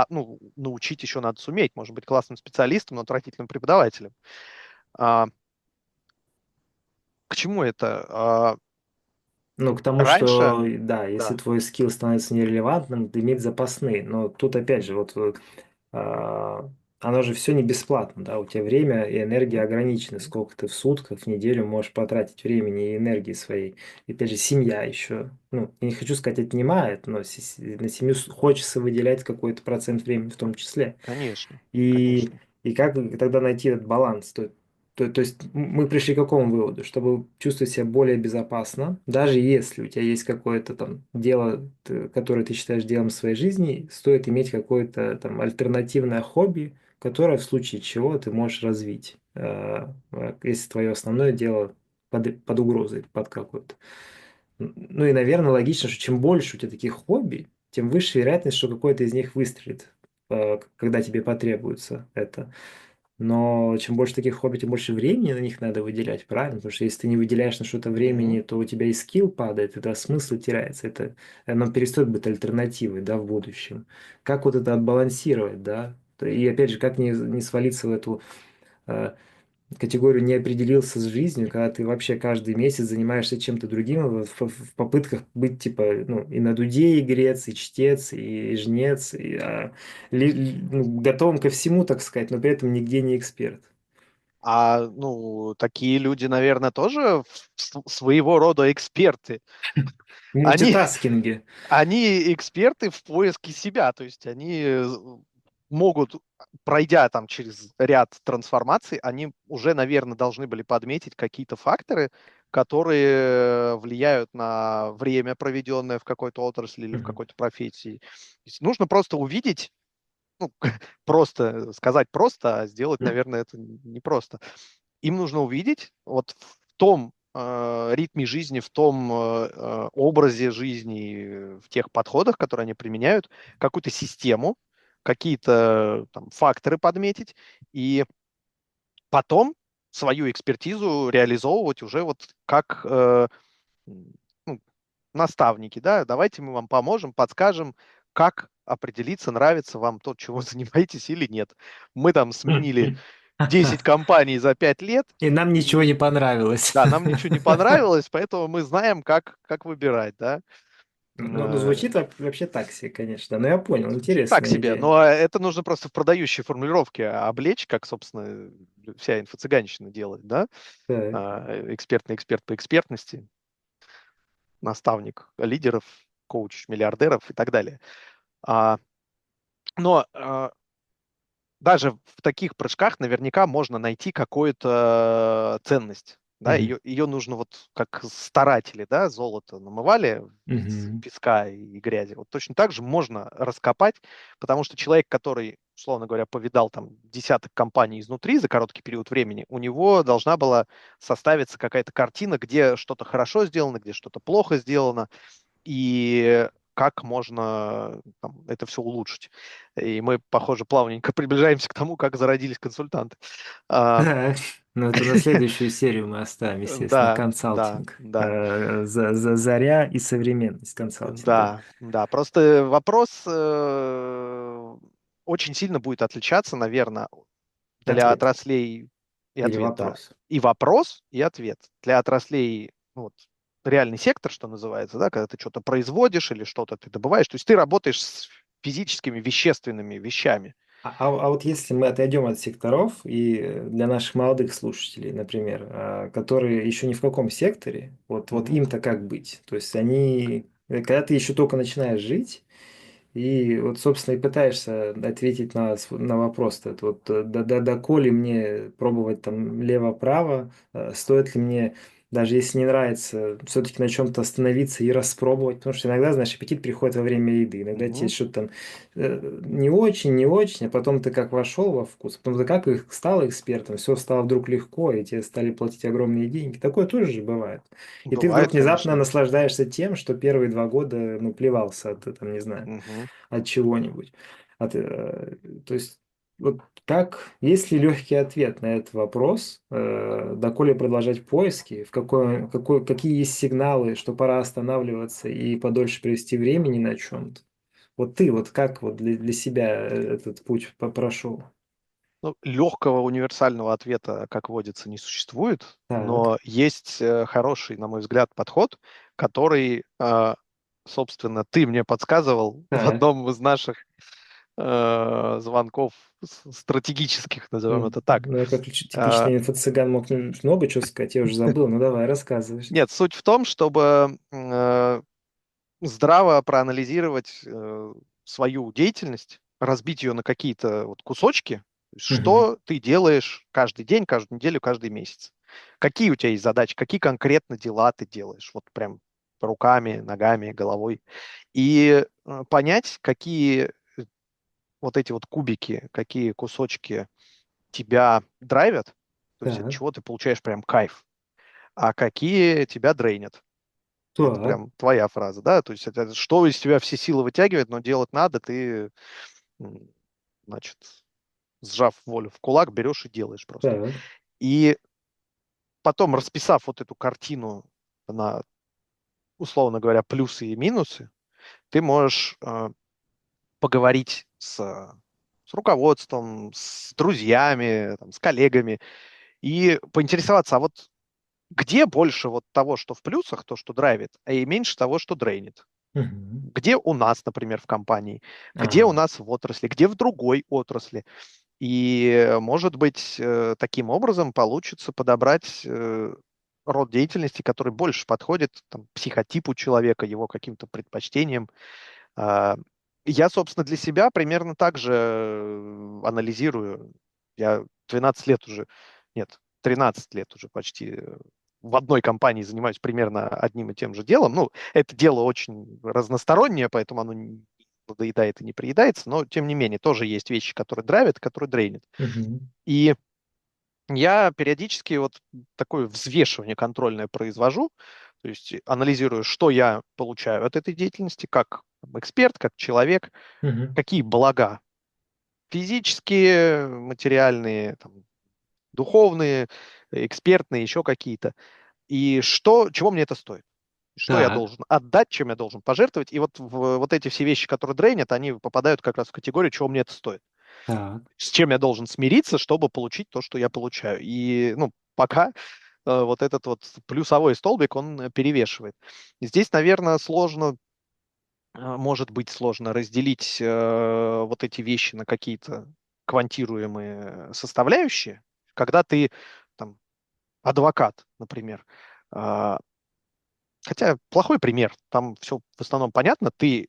ну, научить еще надо суметь, может быть классным специалистом, но отвратительным преподавателем. А, к чему это? Ну, к тому, Раньше, что, да, если да. твой скилл становится нерелевантным, ты иметь запасные. Но тут опять же, а, оно же все не бесплатно, да, у тебя время и энергия Мгм. ограничены, сколько ты в сутках, в неделю можешь потратить времени и энергии своей. И опять же, семья еще, ну, я не хочу сказать отнимает, но на семью хочется выделять какой-то процент времени в том числе. Конечно, И, конечно. и как тогда найти этот баланс? То есть мы пришли к какому выводу? Чтобы чувствовать себя более безопасно, даже если у тебя есть какое-то там дело, которое ты считаешь делом своей жизни, стоит иметь какое-то там альтернативное хобби, которое в случае чего ты можешь развить, если твое основное дело под угрозой, под какой-то. Ну и, наверное, логично, что чем больше у тебя таких хобби, тем выше вероятность, что какое-то из них выстрелит, когда тебе потребуется это. Но чем больше таких хобби, тем больше времени на них надо выделять, правильно? Потому что если ты не выделяешь на что-то Мгм. времени, то у тебя и скилл падает, это смысл теряется. Оно перестает быть альтернативой, да, в будущем. Как вот это отбалансировать, да? И опять же, как не свалиться в эту э, категорию не определился с жизнью, когда ты вообще каждый месяц занимаешься чем-то другим в попытках быть типа, ну, и на дуде игрец, и чтец, и жнец, ну, готовым ко всему, так сказать, но при этом нигде не эксперт. Ну, такие люди, наверное, тоже своего рода эксперты. В Они, мультитаскинге. они эксперты в поиске себя, то есть они могут, пройдя там через ряд трансформаций, они уже, наверное, должны были подметить какие-то факторы, которые влияют на время, проведенное в какой-то отрасли или в Мгм. какой-то профессии. То есть нужно просто увидеть, ну, просто сказать просто, а сделать, Ну, наверное, это непросто. Им нужно увидеть вот в том ритме жизни, в том образе жизни, в тех подходах, которые они применяют, какую-то систему, какие-то там факторы подметить, и потом свою экспертизу реализовывать уже вот как ну, наставники, да, давайте мы вам поможем, подскажем, как определиться, нравится вам то, чего занимаетесь или нет. Мы там сменили 10 компаний за 5 лет, и нам ничего не и понравилось. да, нам ничего не понравилось, поэтому мы знаем, как выбирать, да. Ну, звучит вообще так себе, конечно. Но я понял, Звучит так интересная себе, идея. но это нужно просто в продающей формулировке облечь, как, собственно, вся инфо-цыганщина делает, да. Так. Экспертный эксперт по экспертности, наставник лидеров, коуч миллиардеров и так далее. А, но даже в таких прыжках наверняка можно найти какую-то ценность. Да, Мгм. ее нужно вот как старатели, да, золото намывали из Мгм. песка и грязи. Вот точно так же можно раскопать, потому что человек, который, условно говоря, повидал там десяток компаний изнутри за короткий период времени, у него должна была составиться какая-то картина, где что-то хорошо сделано, где что-то плохо сделано, и как можно там, это все улучшить. И мы, похоже, плавненько приближаемся к тому, как зародились консультанты. А, Так, ну это на следующую серию мы оставим, естественно, Да, да, консалтинг. да, Заря и современность консалтинга. да, да. Просто вопрос очень сильно будет отличаться, наверное, для Ответ отраслей и или ответ, да. вопрос. И вопрос, и ответ. Для отраслей, ну, вот, реальный сектор, что называется, да, когда ты что-то производишь или что-то ты добываешь, то есть ты работаешь с физическими, вещественными вещами. А вот если мы отойдем от секторов и для наших молодых слушателей, например, которые еще ни в каком секторе, вот Мгм. им-то как быть? То есть когда ты еще только начинаешь жить, и вот, собственно, и пытаешься ответить на вопрос этот, доколе мне пробовать там лево-право, стоит ли мне, даже если не нравится, все-таки на чем-то остановиться и распробовать, потому что иногда, знаешь, аппетит приходит во время еды, иногда тебе Мгм. что-то там не очень, а потом ты как вошел во вкус, потом ты как их стал экспертом, все стало вдруг легко, и тебе стали платить огромные деньги, такое тоже же бывает. И ты вдруг Бывает, внезапно конечно. наслаждаешься тем, что первые 2 года, ну, плевался от, там, не знаю, Мгм. от чего-нибудь. То есть, вот есть ли легкий ответ на этот вопрос, доколе продолжать поиски, какие есть сигналы, что пора останавливаться и подольше провести времени на чем-то? Вот ты, вот как вот для себя этот путь прошел? Ну, легкого универсального ответа, как водится, не существует, Так, но есть хороший, на мой взгляд, подход, который, собственно, ты мне подсказывал в так. одном из наших звонков стратегических, назовем это так. Ну, я как Э, типичный инфо-цыган мог много чего сказать, я уже забыл. Ну, давай, рассказывай. Нет, суть в том, чтобы здраво проанализировать свою деятельность, разбить ее на какие-то вот кусочки, Мгм. что ты делаешь каждый день, каждую неделю, каждый месяц. Какие у тебя есть задачи, какие конкретно дела ты делаешь, вот прям руками, ногами, головой. И понять, какие вот эти вот кубики, какие кусочки тебя драйвят, то есть от Так, чего ты получаешь прям кайф, а какие тебя дрейнят. Это так, прям твоя фраза, да? То есть это что из тебя все силы вытягивает, но делать надо, ты, м, значит, сжав волю в кулак, берешь и делаешь просто. так. И потом, расписав вот эту картину на, условно говоря, плюсы и минусы, ты можешь поговорить с руководством, с друзьями, там, с коллегами и поинтересоваться, а вот где больше вот того, что в плюсах, то, что драйвит, а и меньше того, что дрейнит? Мгм. Где у нас, например, в компании, где у А, нас в отрасли, где в другой отрасли. И, может быть, таким образом получится подобрать род деятельности, который больше подходит там, психотипу человека, его каким-то предпочтениям. А, Я, собственно, для себя примерно так же анализирую. Я 12 лет уже, нет, 13 лет уже почти в одной компании занимаюсь примерно одним и тем же делом. Ну, это дело очень разностороннее, поэтому оно не надоедает и не приедается, но, тем не менее, тоже есть вещи, которые драйвят, которые дрейнят. мгм. И я периодически вот такое взвешивание контрольное произвожу, то есть анализирую, что я получаю от этой деятельности, как эксперт, как человек, Мгм. какие блага физические, материальные, там, духовные, экспертные, еще какие-то. И что, чего мне это стоит? Что я Так, должен отдать, чем я должен пожертвовать. И вот, вот эти все вещи, которые дрейнят, они попадают как раз в категорию, чего мне это стоит. так. С чем я должен смириться, чтобы получить то, что я получаю. И, ну, пока вот этот вот плюсовой столбик, он перевешивает. Здесь, наверное, сложно, может быть сложно разделить вот эти вещи на какие-то квантируемые составляющие. Когда ты там адвокат, например, а, хотя плохой пример, там все в основном понятно, ты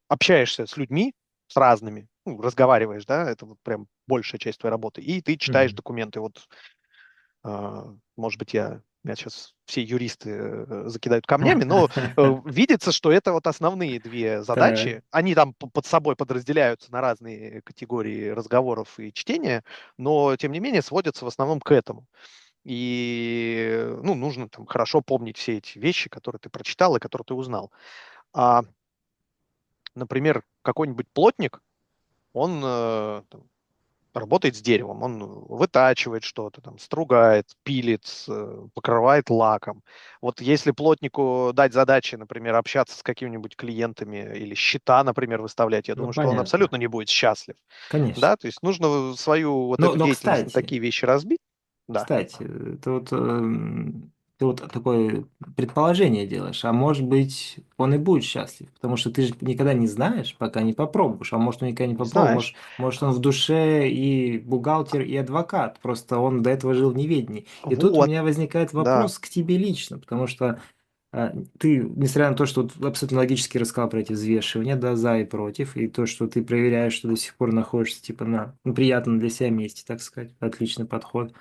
общаешься с людьми, с разными, ну, разговариваешь, да, это вот прям большая часть твоей работы, и ты читаешь Мгм. документы. Вот, может быть, меня сейчас все юристы закидают камнями, но видится, что это вот основные две Так. задачи. Они там под собой подразделяются на разные категории разговоров и чтения, но, тем не менее, сводятся в основном к этому. И, ну, нужно там хорошо помнить все эти вещи, которые ты прочитал и которые ты узнал. А, например, какой-нибудь плотник, он там работает с деревом, он вытачивает что-то, там, стругает, пилит, покрывает лаком. Вот если плотнику дать задачи, например, общаться с какими-нибудь клиентами или счета, например, выставлять, я Ну, думаю, что он понятно. абсолютно не будет счастлив. Конечно. Да, то есть нужно свою вот Но, эту но деятельность на кстати, такие вещи разбить. Да. Кстати, ты вот такое предположение делаешь, а может быть, он и будет счастлив, потому что ты же никогда не знаешь, пока не попробуешь, а может, он никогда не Не попробовал, знаешь. может, он в душе и бухгалтер, и адвокат, просто он до этого жил в неведении. И тут у Вот, меня возникает да. вопрос к тебе лично, потому что ты, несмотря на то, что вот абсолютно логически рассказал про эти взвешивания, да, за и против, и то, что ты проверяешь, что до сих пор находишься, типа, на ну, приятном для себя месте, так сказать, отличный подход.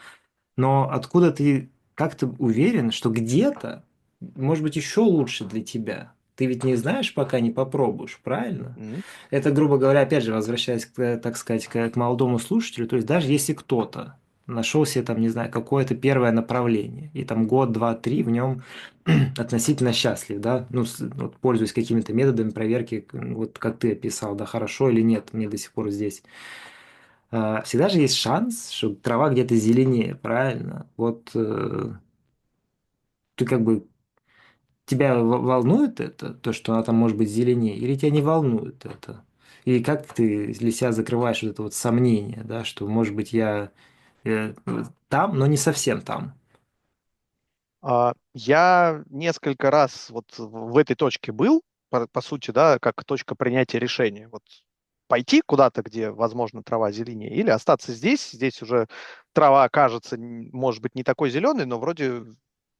Но откуда ты, как ты уверен, что где-то, может быть, еще лучше для тебя? Ты ведь не знаешь, пока не попробуешь, правильно? М. Это, грубо говоря, опять же, возвращаясь, так сказать, к молодому слушателю, то есть даже если кто-то нашел себе там, не знаю, какое-то первое направление, и там год, два, три в нем относительно счастлив, да, ну, вот, пользуясь какими-то методами проверки, вот как ты описал, да, хорошо или нет, мне до сих пор здесь. Всегда же есть шанс, что трава где-то зеленее, правильно? Вот ты как бы тебя волнует это, то, что она там может быть зеленее, или тебя не волнует это? И как ты для себя закрываешь вот это вот сомнение, да, что, может быть, я там, но не совсем там. Я несколько раз вот в этой точке был, по сути, да, как точка принятия решения. Вот пойти куда-то, где, возможно, трава зеленее, или остаться здесь. Здесь уже трава кажется, может быть, не такой зеленой, но вроде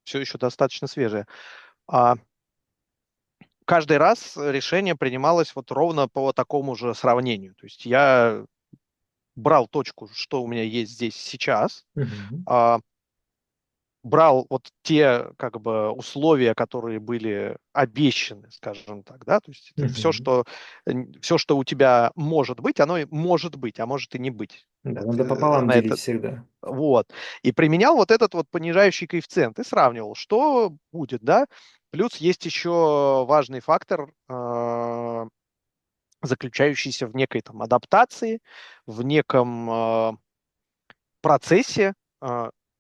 все еще достаточно свежая. А каждый раз решение принималось вот ровно по такому же сравнению. То есть я брал точку, что у меня есть здесь сейчас, Мгм. а, брал вот те как бы условия, которые были обещаны, скажем так, да, то есть это Мгм. все, что у тебя может быть, оно и может быть, а может и не быть. Да, надо пополам На делить это всегда. вот. И применял вот этот вот понижающий коэффициент и сравнивал, что будет, да. Плюс есть еще важный фактор, заключающийся в некой там адаптации, в неком процессе,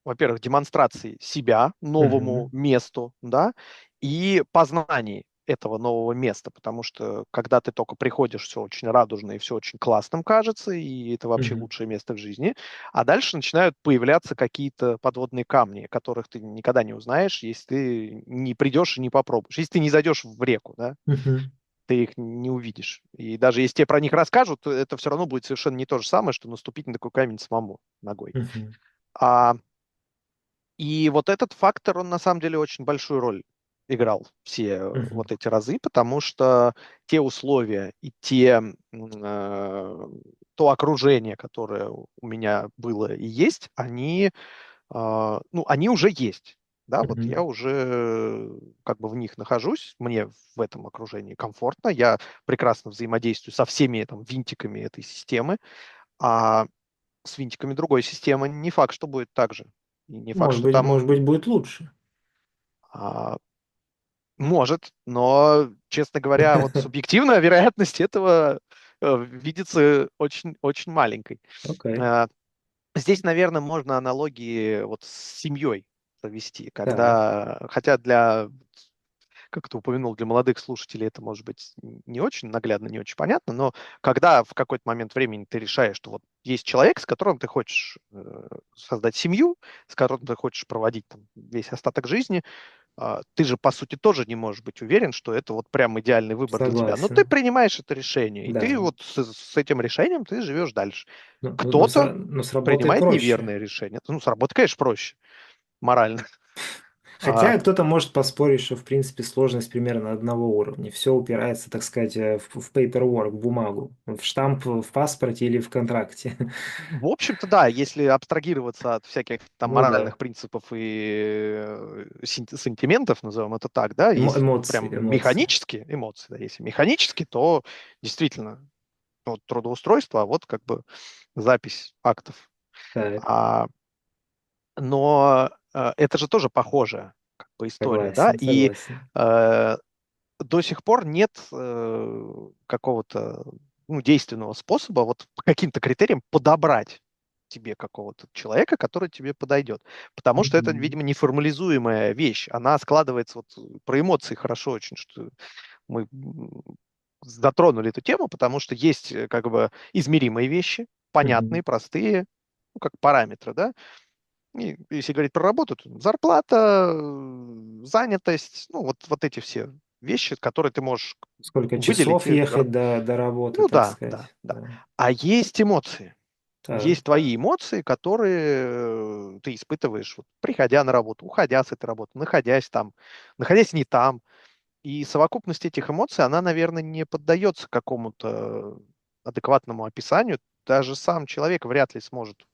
во-первых, демонстрации себя новому Мгм. месту, да, и познании этого нового места, потому что когда ты только приходишь, все очень радужно и все очень классным кажется, и это вообще Мгм. лучшее место в жизни, а дальше начинают появляться какие-то подводные камни, которых ты никогда не узнаешь, если ты не придешь и не попробуешь, если ты не зайдешь в реку, да, Мгм. ты их не увидишь. И даже если тебе про них расскажут, то это все равно будет совершенно не то же самое, что наступить на такой камень самому ногой. Мгм. А, и вот этот фактор, он на самом деле очень большую роль играл все Мгм. вот эти разы, потому что те условия и то окружение, которое у меня было и есть, ну, они уже есть. Да, вот я Мгм. уже как бы в них нахожусь, мне в этом окружении комфортно, я прекрасно взаимодействую со всеми там винтиками этой системы, а с винтиками другой системы не факт, что будет так же. И не факт, что Может быть, там будет лучше. а, может, но, честно говоря, вот субъективная вероятность этого видится очень, очень маленькой. Окей. А, Здесь, наверное, можно аналогии вот с семьей провести, Так. когда, хотя для, как ты упомянул, для молодых слушателей это может быть не очень наглядно, не очень понятно, но когда в какой-то момент времени ты решаешь, что вот есть человек, с которым ты хочешь создать семью, с которым ты хочешь проводить там весь остаток жизни, ты же, по сути, тоже не можешь быть уверен, что это вот прям идеальный выбор для тебя. Но ты Согласен. принимаешь это решение, и ты Да. вот с этим решением ты живешь дальше. Но Кто-то но с работой принимает проще. неверное решение. Ну, с работы, конечно, проще, морально. А, Хотя кто-то может поспорить, что в принципе сложность примерно одного уровня. Все упирается, так сказать, в paperwork, в бумагу, в штамп в паспорте или в контракте. в общем-то, да, если абстрагироваться от всяких там Ну да. моральных принципов и сантиментов, назовем это так, да, если вот Эмоции, прям эмоции. механически, эмоции, да, если механически, то действительно вот трудоустройство, а вот как бы запись актов. Так, А, но это же тоже похожая как бы история, да, согласен, и согласен. э, до сих пор нет какого-то ну, действенного способа вот по каким-то критериям подобрать тебе какого-то человека, который тебе подойдет. Потому что это, Мгм. видимо, неформализуемая вещь. Она складывается вот про эмоции хорошо очень, что мы затронули эту тему, потому что есть как бы измеримые вещи, Мгм. понятные, простые, ну, как параметры, да. И если говорить про работу, то зарплата, занятость, ну, вот эти все вещи, которые ты можешь Сколько выделить. часов ехать до работы, Ну так да, да, сказать. да. Да. А есть эмоции. Так. Есть твои эмоции, которые ты испытываешь, вот, приходя на работу, уходя с этой работы, находясь там, находясь не там. И совокупность этих эмоций, она, наверное, не поддается какому-то адекватному описанию. Даже сам человек вряд ли сможет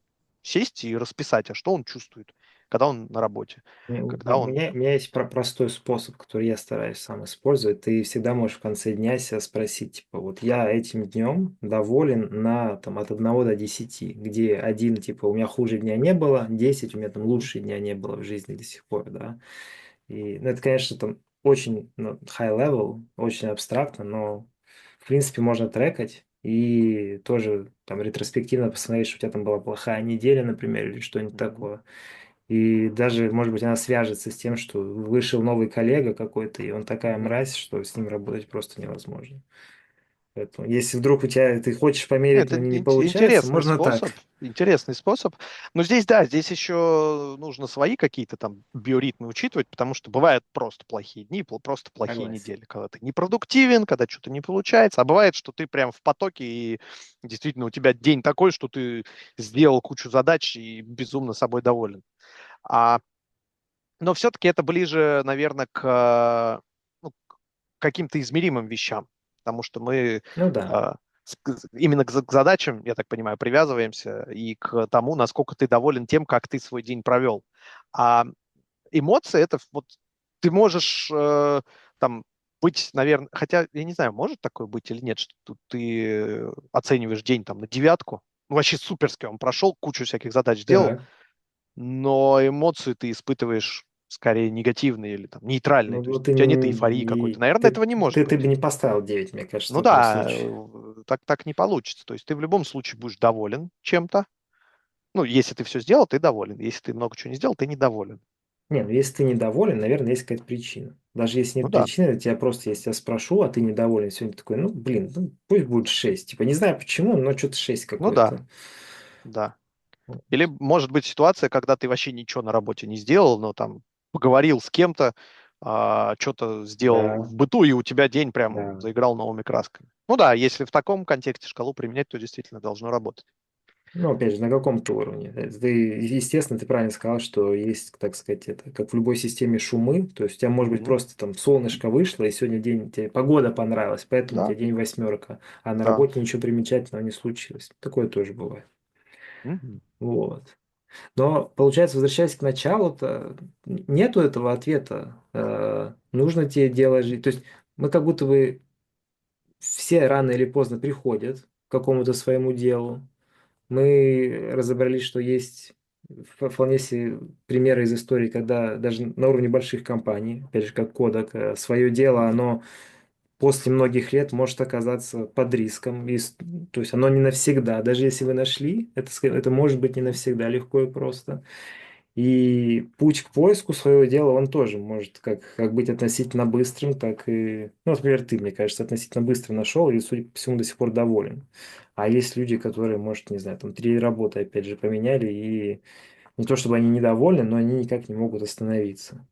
сесть и расписать, а что он чувствует, когда он на работе, когда он... У меня есть простой способ, который я стараюсь сам использовать. Ты всегда можешь в конце дня себя спросить, типа, вот я этим днем доволен там, от 1 до 10, где один, типа, у меня хуже дня не было, 10, у меня там Мгм. лучше дня не было в жизни до сих пор, да. И, ну, это, конечно, там очень high level, очень абстрактно, но, в принципе, можно трекать. и тоже там ретроспективно посмотреть, что у тебя там была плохая неделя, например, или что-нибудь Мгм. такое. И даже, может быть, она свяжется с тем, что вышел новый коллега какой-то, и он такая Мгм. мразь, что с ним работать просто невозможно. Поэтому, если вдруг у тебя ты хочешь померить, Это но не получается, можно так. интересный способ. Но здесь, да, здесь еще нужно свои какие-то там биоритмы учитывать, потому что бывают просто плохие дни, просто плохие Согласен. недели, когда ты непродуктивен, когда что-то не получается, а бывает, что ты прям в потоке, и действительно у тебя день такой, что ты сделал кучу задач и безумно собой доволен. А, но все-таки это ближе, наверное, ну, к каким-то измеримым вещам, потому что мы Ну да. э, именно к задачам, я так понимаю, привязываемся и к тому, насколько ты доволен тем, как ты свой день провел. А эмоции это вот ты можешь там быть, наверное, хотя я не знаю, может такое быть или нет, что ты оцениваешь день там на девятку, ну, вообще суперски он прошел, кучу всяких задач сделал, Так. но эмоции ты испытываешь скорее негативные или там нейтральные, Ну, то есть вот у тебя нет эйфории какой-то. Наверное, этого не может ты бы быть. не поставил 9, мне кажется, Ну в этом да, случае. так не получится. То есть ты в любом случае будешь доволен чем-то. Ну, если ты все сделал, ты доволен. Если ты много чего не сделал, ты недоволен. Не, ну если ты недоволен, наверное, есть какая-то причина. Даже если Ну нет да, причины, я просто, если я спрошу, а ты недоволен, сегодня такой, ну, блин, ну, пусть будет 6. Типа, не знаю почему, но что-то 6 ну да, какое-то. да. Или может быть ситуация, когда ты вообще ничего на работе не сделал, но там поговорил с кем-то, что-то сделал Да, в быту, и у тебя день прям да. заиграл новыми красками. Ну да, если в таком контексте шкалу применять, то действительно должно работать. Ну, опять же, на каком-то уровне. Ты, естественно, ты правильно сказал, что есть, так сказать, это, как в любой системе шумы. То есть у тебя может быть Мгм. просто там солнышко вышло, и сегодня день, тебе погода понравилась, поэтому у Да, тебя день восьмерка, а на да. работе ничего примечательного не случилось. Такое тоже бывает. Мгм. Вот. Но, получается, возвращаясь к началу-то, нету этого ответа. Нужно тебе делать жизнь. То есть мы как будто бы все рано или поздно приходят к какому-то своему делу. Мы разобрались, что есть вполне себе примеры из истории, когда даже на уровне больших компаний, опять же, как Kodak, свое дело, оно после многих лет может оказаться под риском. То есть оно не навсегда. Даже если вы нашли, это может быть не навсегда легко и просто. И путь к поиску своего дела, он тоже может как быть относительно быстрым, так и, ну, например, ты, мне кажется, относительно быстро нашел и, судя по всему, до сих пор доволен. А есть люди, которые, может, не знаю, там 3 работы, опять же, поменяли, и не то чтобы они недовольны, но они никак не могут остановиться.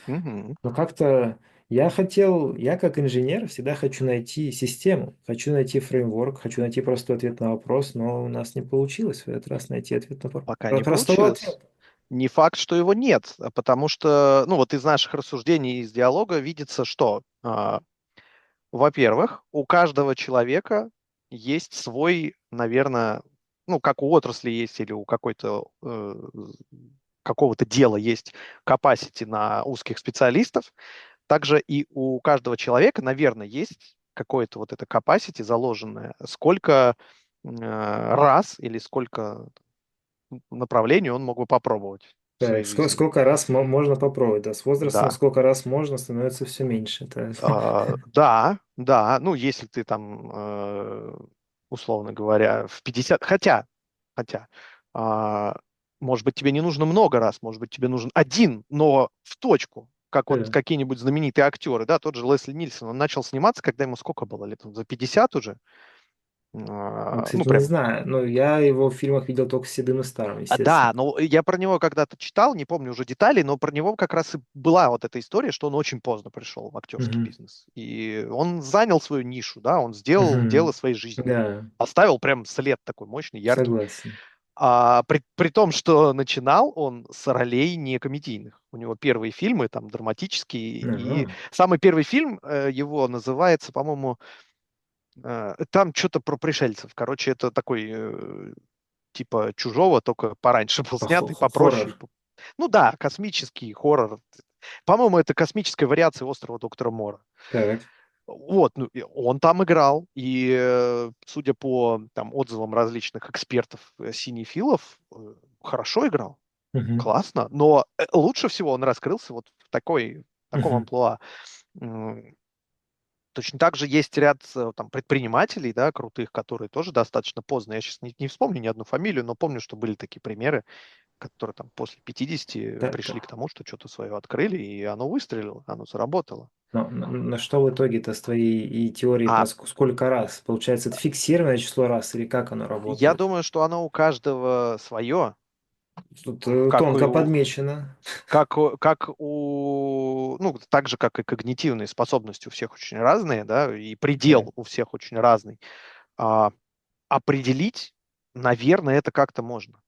Мгм. Но как-то я как инженер всегда хочу найти систему, хочу найти фреймворк, хочу найти простой ответ на вопрос, но у нас не получилось в этот раз найти ответ на Пока не простого получилось. ответа. Не факт, что его нет, потому что, ну вот из наших рассуждений, из диалога видится, что, во-первых, у каждого человека есть свой, наверное, ну как у отрасли есть или у какого-то дела есть capacity на узких специалистов, также и у каждого человека, наверное, есть какое-то вот это capacity заложенное, сколько раз или сколько направлений он мог бы попробовать в своей Так, жизни. сколько раз можно попробовать, да, с возрастом Да. сколько раз можно, становится все меньше. Да, да, ну, если ты там, условно говоря, в 50, хотя, а, может быть, тебе не нужно много раз, может быть, тебе нужен один, но в точку, как вот Да. какие-нибудь знаменитые актеры, да, тот же Лесли Нильсон, он начал сниматься, когда ему сколько было лет, за 50 уже, Ну, ну, кстати, не прям знаю, но я его в фильмах видел только с седым и старым, естественно. Да, но я про него когда-то читал, не помню уже деталей, но про него как раз и была вот эта история, что он очень поздно пришел в актерский Мгм. бизнес. И он занял свою нишу, да, он сделал дело Мгм. своей жизни. Да, Оставил прям след такой мощный, яркий. согласен. А при том, что начинал он с ролей не комедийных. У него первые фильмы там драматические, и Ага. самый первый фильм его называется, по-моему, там что-то про пришельцев. Короче, это такой типа Чужого, только пораньше был снят и Хоррор. попроще. Ну да, космический хоррор. По-моему, это космическая вариация острова Доктора Мора. Так. Вот, ну, и он там играл, и судя по там, отзывам различных экспертов, синефилов, хорошо играл, Мгм. классно, но лучше всего он раскрылся вот в таком Мгм. амплуа. М, Точно так же есть ряд там, предпринимателей, да, крутых, которые тоже достаточно поздно. Я сейчас не вспомню ни одну фамилию, но помню, что были такие примеры, которые там после 50 Да, пришли к да. тому, что что-то свое открыли, и оно выстрелило, оно заработало. Но на что в итоге-то с твоей и теорией про А сколько раз? Получается, это фиксированное число раз или как оно я работает? думаю, что оно у каждого свое, Тут как и тонко у, подмечено. ну, так же, как и когнитивные способности у всех очень разные, да, и Так. предел у всех очень разный. А, определить, наверное, это как-то можно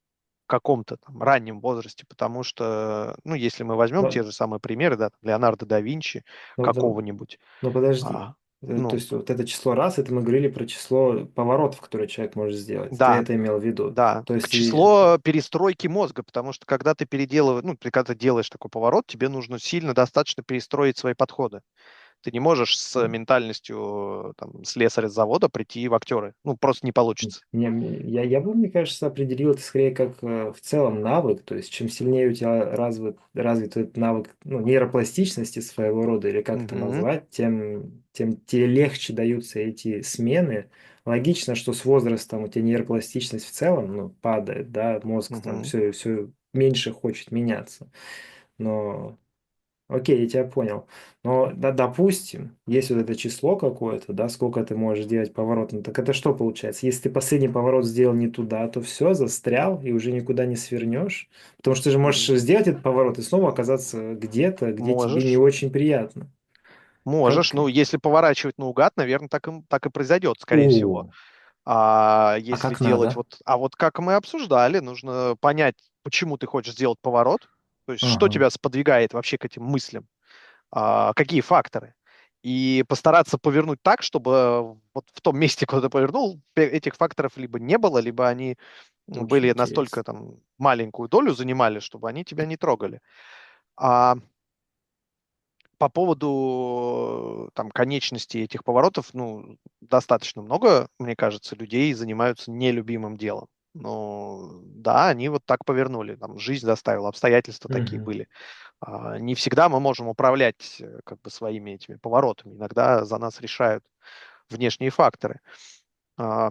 в каком-то там раннем возрасте, потому что, ну, если мы возьмем те Но, же самые примеры, да, там, Леонардо да Винчи но, какого-нибудь, но подожди. а, То ну, есть вот это число раз, это мы говорили про число поворотов, которые человек может сделать. Ты да, это имел в виду. да, То к есть и... число перестройки мозга, потому что когда ты переделываешь, ну, когда ты делаешь такой поворот, тебе нужно сильно достаточно перестроить свои подходы. Ты не можешь с ментальностью там, слесаря с завода прийти в актеры. Ну, просто не получится. Я бы, мне кажется, определил это скорее как в целом навык, то есть чем сильнее у тебя развит этот навык, ну, нейропластичности своего рода, или как это Мгм, назвать, тем тебе легче даются эти смены. Логично, что с возрастом у тебя нейропластичность в целом, ну, падает, да, мозг там мгм, все меньше хочет меняться. Но окей, я тебя понял. Но, да, допустим, есть вот это число какое-то, да, сколько ты можешь делать поворот, ну, так это что получается? Если ты последний поворот сделал не туда, то все, застрял и уже никуда не свернешь. Потому что ты же можешь м, сделать этот поворот и снова оказаться где-то, где тебе не можешь. очень приятно. Можешь. Как? Ну, если поворачивать наугад, наверное, так и произойдет, скорее всего. О, А а если как делать надо? вот... А вот как мы обсуждали, нужно понять, почему ты хочешь сделать поворот, то есть что Ага, тебя сподвигает вообще к этим мыслям, какие факторы. И постараться повернуть так, чтобы вот в том месте, куда ты повернул, этих факторов либо не было, либо они очень были настолько интересно. там маленькую долю занимали, чтобы они тебя не трогали. А по поводу там конечностей этих поворотов, ну, достаточно много, мне кажется, людей занимаются нелюбимым делом. Ну, да, они вот так повернули, там жизнь заставила, обстоятельства такие Мгм. были. Не всегда мы можем управлять как бы своими этими поворотами. Иногда за нас решают внешние факторы. А,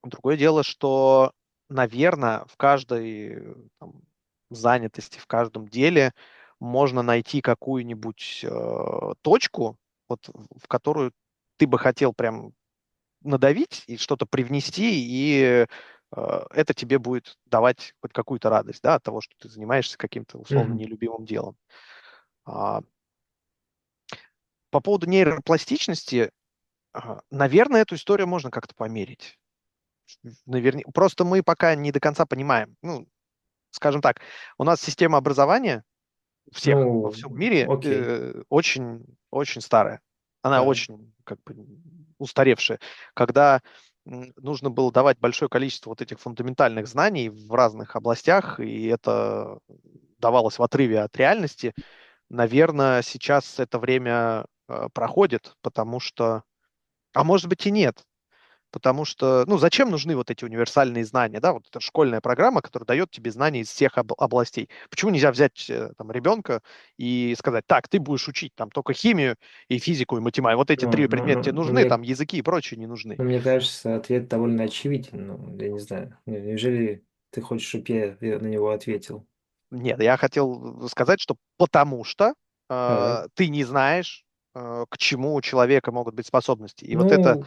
Другое дело, что, наверное, в каждой там, занятости, в каждом деле можно найти какую-нибудь точку, вот, в которую ты бы хотел прям надавить и что-то привнести, и это тебе будет давать хоть какую-то радость, да, от того, что ты занимаешься каким-то условно Мгм. нелюбимым делом. А, по поводу нейропластичности, наверное, эту историю можно как-то померить. Просто мы пока не до конца понимаем. Ну, скажем так, у нас система образования всех во Ну, всем мире окей, очень, очень старая. Она так. очень как бы устаревшая. Когда нужно было давать большое количество вот этих фундаментальных знаний в разных областях, и это давалось в отрыве от реальности, наверное, сейчас это время проходит, потому что, а может быть и нет. Потому что, ну, зачем нужны вот эти универсальные знания, да, вот эта школьная программа, которая дает тебе знания из всех областей. Почему нельзя взять там ребенка и сказать, так, ты будешь учить там только химию и физику и математику, вот эти Ну, три ну, предмета ну, тебе ну, нужны, мне там языки и прочее не нужны. Ну, мне кажется, ответ довольно очевиден. Ну, я не знаю. Неужели ты хочешь, чтобы я на него ответил? Нет, я хотел сказать, что потому что Так. ты не знаешь, к чему у человека могут быть способности. И вот это,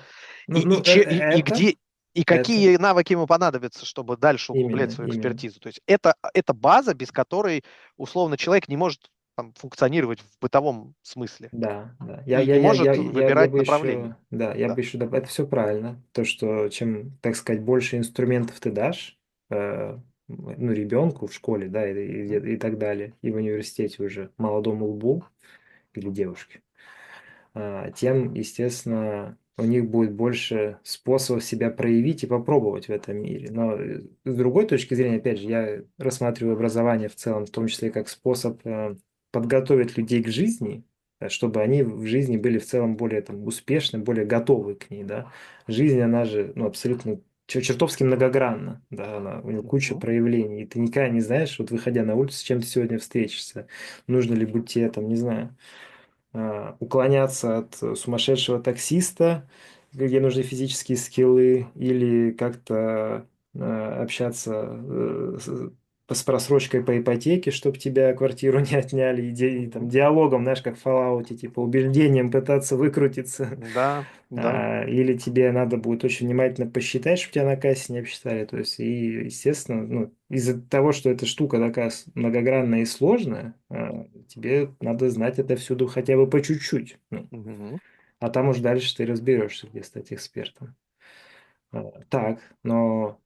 Ну, и где, и это какие навыки ему понадобятся, чтобы дальше углублять свою именно. экспертизу. То есть это база, без которой, условно, человек не может там, функционировать в бытовом смысле Да, да. и не может Я выбирать бы направление. еще, да, я Да. бы еще, это все правильно. То, что чем, так сказать, больше инструментов ты дашь, ну, ребенку в школе, да, М, и так далее, и в университете уже молодому лбу или девушке, тем, естественно, у них будет больше способов себя проявить и попробовать в этом мире. Но с другой точки зрения, опять же, я рассматриваю образование в целом, в том числе как способ подготовить людей к жизни, чтобы они в жизни были в целом более там, успешны, более готовы к ней, да. Жизнь, она же, ну, абсолютно чертовски многогранна, да, у нее куча мгм. проявлений, и ты никогда не знаешь, вот выходя на улицу, с чем ты сегодня встретишься, нужно ли быть тебе там, не знаю, уклоняться от сумасшедшего таксиста, где нужны физические скиллы, или как-то общаться с просрочкой по ипотеке, чтобы тебя квартиру не отняли, и там Мгм. диалогом, знаешь, как в Fallout, типа убеждением пытаться выкрутиться. Да, да. Или тебе надо будет очень внимательно посчитать, чтобы тебя на кассе не обсчитали. То есть, и, естественно, ну, из-за того, что эта штука такая многогранная и сложная, тебе надо знать это всюду хотя бы по чуть-чуть. Ну, Мгм. а там уж дальше ты разберешься, где стать экспертом. Так, но...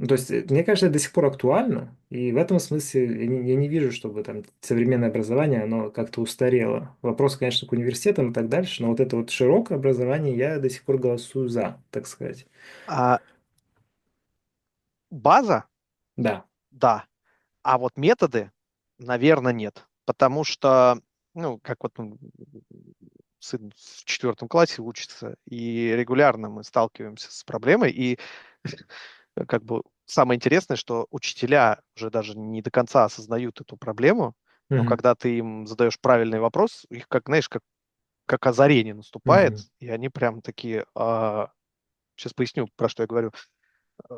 То есть, мне кажется, это до сих пор актуально, и в этом смысле я не вижу, чтобы там современное образование, оно как-то устарело. Вопрос, конечно, к университетам и так дальше, но вот это вот широкое образование я до сих пор голосую за, так сказать. А база, Да. да. А вот методы, наверное, нет. Потому что, ну, как вот сын в 4 классе учится, и регулярно мы сталкиваемся с проблемой, и как бы самое интересное, что учителя уже даже не до конца осознают эту проблему, но Мгм. когда ты им задаешь правильный вопрос, их как, знаешь, как озарение наступает, Мгм. и они прям такие, сейчас поясню, про что я говорю. Э,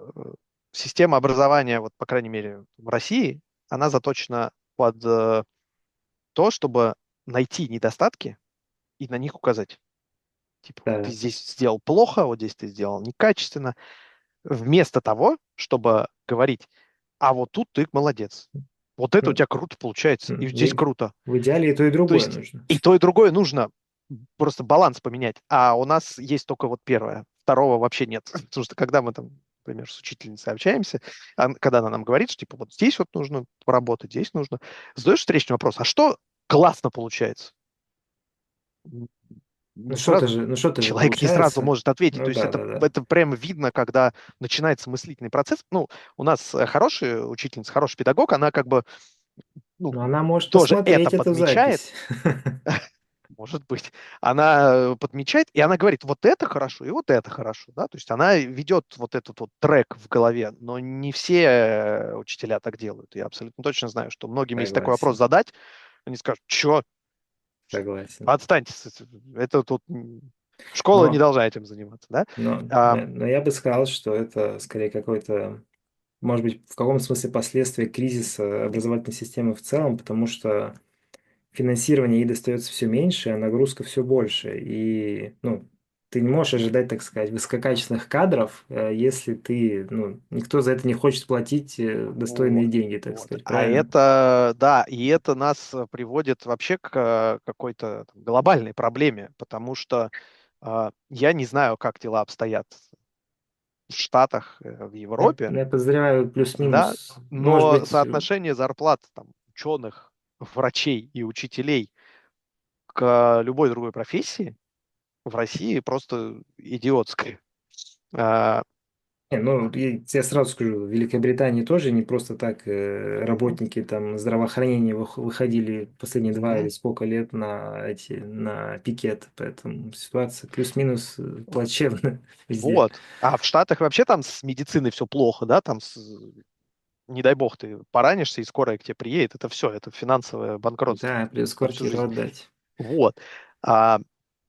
Система образования, вот, по крайней мере, в России, она заточена под то, чтобы найти недостатки и на них указать. Типа, вот ты Да. здесь сделал плохо, вот здесь ты сделал некачественно. Вместо того, чтобы говорить, а вот тут ты молодец. Вот это у Ну, тебя круто получается, и здесь в, круто. в идеале и то, и То другое есть нужно. и то, и другое нужно, просто баланс поменять. А у нас есть только вот первое, второго вообще нет. Потому что когда мы там, например, с учительницей общаемся, когда она нам говорит, что типа вот здесь вот нужно поработать, здесь нужно, задаешь встречный вопрос, а что классно получается? Н- Не сразу, Ну что-то же человек не сразу получается. может ответить. То Ну есть да, это, да, да. это прямо видно, когда начинается мыслительный процесс. Ну, у нас хорошая учительница, хороший педагог, она как бы, ну, Но она может тоже это посмотреть эту подмечает. запись. Может быть. Она подмечает, и она говорит, вот это хорошо, и вот это хорошо, да, то есть она ведет вот этот вот трек в голове, но не все учителя так делают. Я абсолютно точно знаю, что многим, если такой вопрос Согласен, задать, они скажут, что, согласен. отстаньте, это тут школа не Но, должна этим заниматься, да. но, А, но я бы сказал, что это скорее какой-то, может быть, в каком-то смысле последствия кризиса образовательной системы в целом, потому что финансирование ей достается все меньше, а нагрузка все больше. И, ну, ты не можешь ожидать, так сказать, высококачественных кадров, если ты, ну, никто за это не хочет платить достойные Вот, деньги, так вот. сказать, А правильно? это, да, и это нас приводит вообще к какой-то там глобальной проблеме, потому что я не знаю, как дела обстоят в Штатах, в Европе, Я подозреваю, да, плюс-минус, может но быть, соотношение зарплат там, ученых, врачей и учителей к любой другой профессии в России просто идиотское. А, ну, я сразу скажу, в Великобритании тоже не просто так мгм, работники там здравоохранения выходили последние два мгм. или сколько лет на пикет, поэтому ситуация плюс-минус плачевная везде. Вот. А в Штатах вообще там с медициной все плохо, да, там не дай бог, ты поранишься, и скорая к тебе приедет, это все, это финансовое банкротство Да, плюс на всю квартиру жизнь. отдать. Вот. А,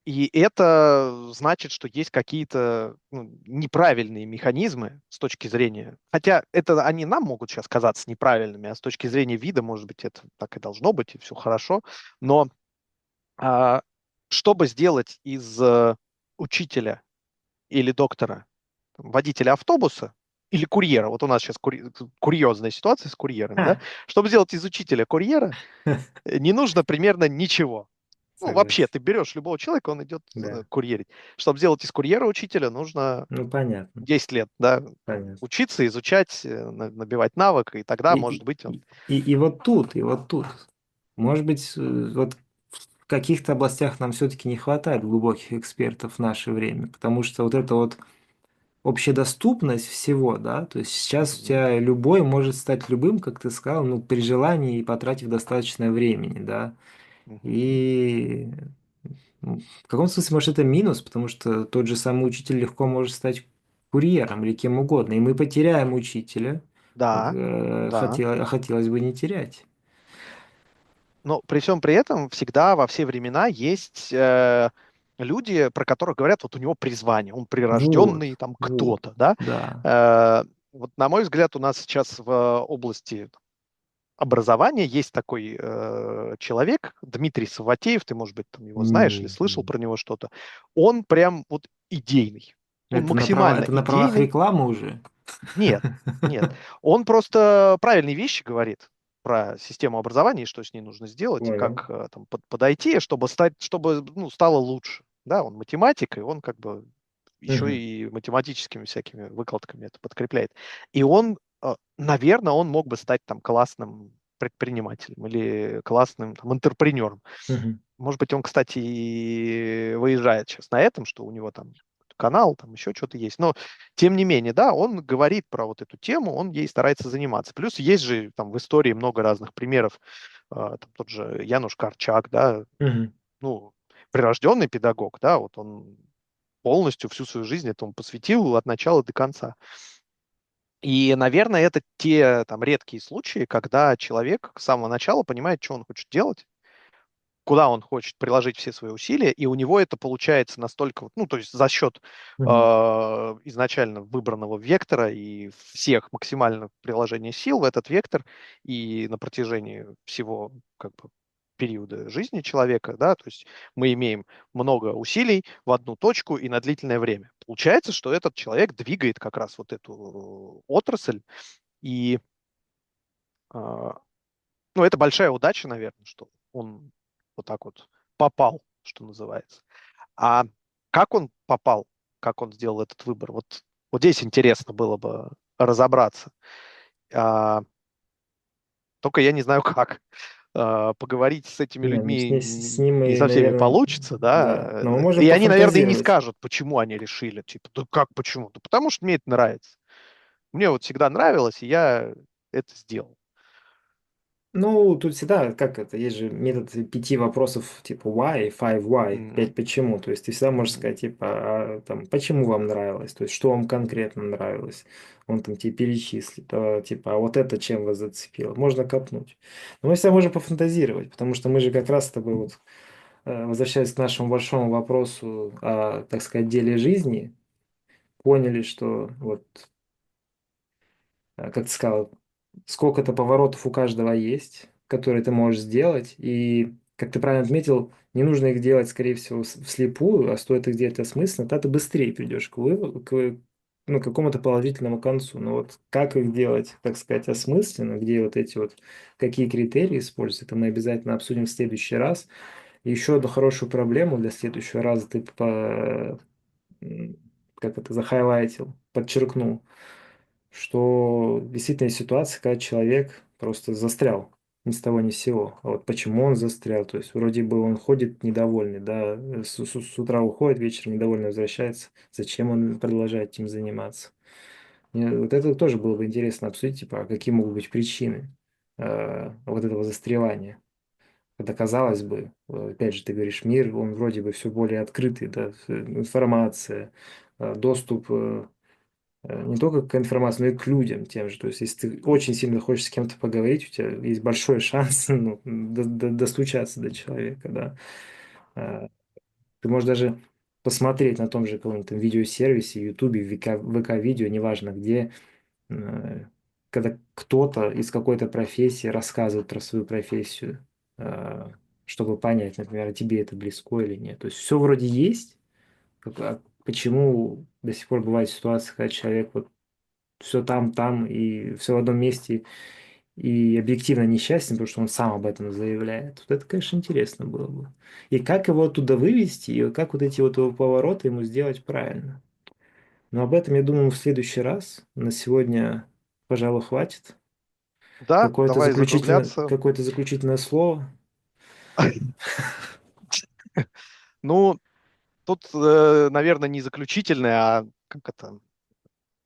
и это значит, что есть какие-то неправильные механизмы с точки зрения, хотя это они нам могут сейчас казаться неправильными, а с точки зрения вида, может быть, это так и должно быть, и все хорошо, но а, чтобы сделать из учителя или доктора водителя автобуса или курьера, вот у нас сейчас курьезная ситуация с курьерами, да, Ха, чтобы сделать из учителя курьера, не нужно примерно ничего. Ну, вообще, согласен. ты берешь любого человека, он идет Да. курьерить. Чтобы сделать из курьера учителя, нужно Ну, понятно. 10 лет, да, там, Понятно. учиться, изучать, набивать навык, и тогда, И, может быть, он... и вот тут, может быть, вот в каких-то областях нам все-таки не хватает глубоких экспертов в наше время, потому что вот это вот общедоступность всего, да, то есть сейчас у Мгм. тебя любой может стать любым, как ты сказал, ну, при желании и потратив достаточно времени, да, Мгм. и в каком смысле, может, это минус, потому что тот же самый учитель легко может стать курьером или кем угодно, и мы потеряем учителя, Да, да. хотелось бы не терять. Но при всем при этом всегда во все времена есть люди, про которых говорят, вот у него призвание, он Вот, прирожденный там вот, кто-то, да. да. Вот на мой взгляд, у нас сейчас в области образования есть такой человек, Дмитрий Савватеев, ты, может быть, там его знаешь или слышал М. про него что-то. Он прям вот идейный, он максимально Это на правах идейный. рекламы уже? Нет, нет. Он просто правильные вещи говорит про систему образования и что с ней нужно сделать, и Понял. как там подойти, чтобы стать, чтобы, ну, стало лучше. Да, он математик, и он как бы еще Мгм. и математическими всякими выкладками это подкрепляет. И он, наверное, он мог бы стать там классным предпринимателем или классным там интерпренером. Мгм. Может быть, он, кстати, и выезжает сейчас на этом, что у него там канал, там еще что-то есть. Но, тем не менее, да, он говорит про вот эту тему, он ей старается заниматься. Плюс есть же там в истории много разных примеров. Там тот же Януш Корчак, да, Мгм. ну, прирожденный педагог, да, вот он полностью всю свою жизнь этому посвятил от начала до конца. И, наверное, это те там редкие случаи, когда человек с самого начала понимает, что он хочет делать, куда он хочет приложить все свои усилия, и у него это получается настолько, ну, то есть за счет Мгм. изначально выбранного вектора и всех максимальных приложения сил в этот вектор, и на протяжении всего как бы периода жизни человека, да, то есть мы имеем много усилий в одну точку и на длительное время. Получается, что этот человек двигает как раз вот эту отрасль, и ну, это большая удача, наверное, что он вот так вот попал, что называется. А как он попал, как он сделал этот выбор? Вот здесь интересно было бы разобраться. А, только я не знаю как. Поговорить с этими Не, ну людьми с ним не мы, со всеми наверное, получится, да. да. Но мы можем И они, наверное, и не пофантазировать. скажут, почему они решили. Типа, да как почему? Да потому что мне это нравится. Мне вот всегда нравилось, и я это сделал. Ну, тут всегда, как это, есть же метод 5 вопросов, типа why, five why, Мгм. 5 почему. То есть ты всегда можешь Мгм. сказать, типа, там, почему вам нравилось, то есть что вам конкретно нравилось. Он там тебе перечислит, типа, а вот это чем вас зацепило. Можно копнуть. Но мы всегда можем пофантазировать, потому что мы же как раз с тобой, вот, возвращаясь к нашему большому вопросу о, так сказать, деле жизни, поняли, что вот как ты сказал, сколько-то поворотов у каждого есть, которые ты можешь сделать. И, как ты правильно отметил, не нужно их делать, скорее всего, вслепую, а стоит их делать осмысленно, тогда ты быстрее придешь ну, к какому-то положительному концу. Но вот как их делать, так сказать, осмысленно, где вот эти вот, какие критерии использовать, это мы обязательно обсудим в следующий раз. И еще одну хорошую проблему для следующего раза ты как это захайлайтил, подчеркнул, что действительно есть ситуация, когда человек просто застрял ни с того ни с сего. А вот почему он застрял? То есть вроде бы он ходит недовольный, да, с утра уходит, вечером недовольный возвращается. Зачем он продолжает этим заниматься? Мне вот это тоже было бы интересно обсудить, типа, а какие могут быть причины вот этого застревания. Когда, казалось бы, опять же, ты говоришь, мир, он вроде бы все более открытый, да, информация, доступ не только к информации, но и к людям тем же. То есть, если ты очень сильно хочешь с кем-то поговорить, у тебя есть большой шанс ну, достучаться до человека, да. А, Ты можешь даже посмотреть на том же каком-нибудь там видеосервисе, Ютубе, ВК-видео, неважно где, э, когда кто-то из какой-то профессии рассказывает про свою профессию, э, чтобы понять, например, тебе это близко или нет. То есть все вроде есть, почему до сих пор бывает ситуация, когда человек вот все там, и все в одном месте, и объективно несчастен, потому что он сам об этом заявляет. Вот это, конечно, интересно было бы. И как его оттуда вывести, и как вот эти вот его повороты ему сделать правильно. Но об этом, я думаю, в следующий раз. На сегодня, пожалуй, хватит. Да, давай закругляться. Какое-то заключительное слово. Ну, тут, наверное, не заключительное, а как это,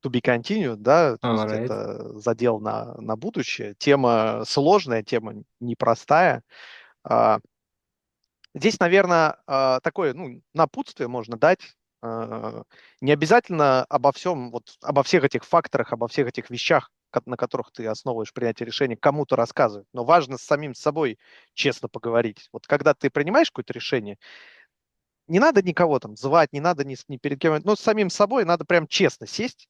to be continued, да, то есть Alright. это задел на будущее. Тема сложная, тема непростая. А, Здесь, наверное, такое, ну, напутствие можно дать. Не обязательно обо всем, вот обо всех этих факторах, обо всех этих вещах на которых ты основываешь принятие решений, кому-то рассказывать. Но важно с самим собой честно поговорить. Вот когда ты принимаешь какое-то решение, не надо никого там звать, не надо ни перед кем, но с самим собой надо прям честно сесть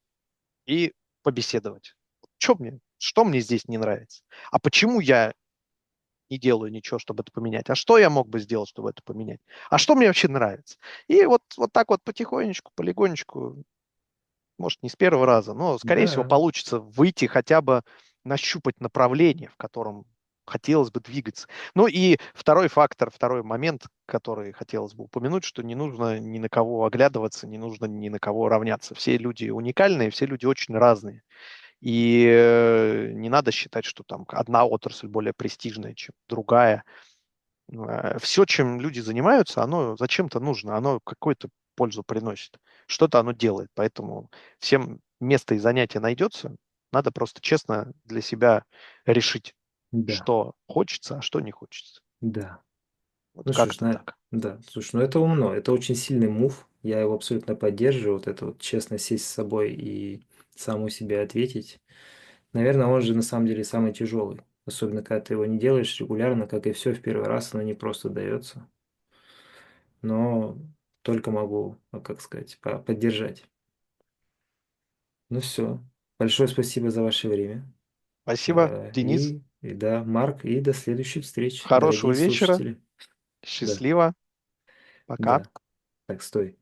и побеседовать. Что мне здесь не нравится? А почему я не делаю ничего, чтобы это поменять? А что я мог бы сделать, чтобы это поменять? А что мне вообще нравится? И вот так вот потихонечку, полигонечку, может, не с первого раза, но, скорее всего, Да, получится выйти хотя бы нащупать направление, в котором хотелось бы двигаться. Ну и второй фактор, второй момент, который хотелось бы упомянуть, что не нужно ни на кого оглядываться, не нужно ни на кого равняться. Все люди уникальные, все люди очень разные. И не надо считать, что там одна отрасль более престижная, чем другая. Все, чем люди занимаются, оно зачем-то нужно, оно какую-то пользу приносит. Что-то оно делает. Поэтому всем место и занятие найдется. Надо просто честно для себя решить, да, что хочется, а что не хочется. да. Вот Ну что ж, как-то так. да, слушай, ну это умно, это очень сильный мув, я его абсолютно поддерживаю, вот это вот честно сесть с собой и саму себе ответить. Наверное, он же на самом деле самый тяжелый, особенно когда ты его не делаешь регулярно, как и все в первый раз, оно не просто дается. Но только могу, как сказать, поддержать. Ну все, большое спасибо за ваше время. Спасибо, Денис. И да, Марк, и до следующих встреч, Хорошего дорогие вечера. слушатели. Да, Счастливо. Пока. да, так, стой.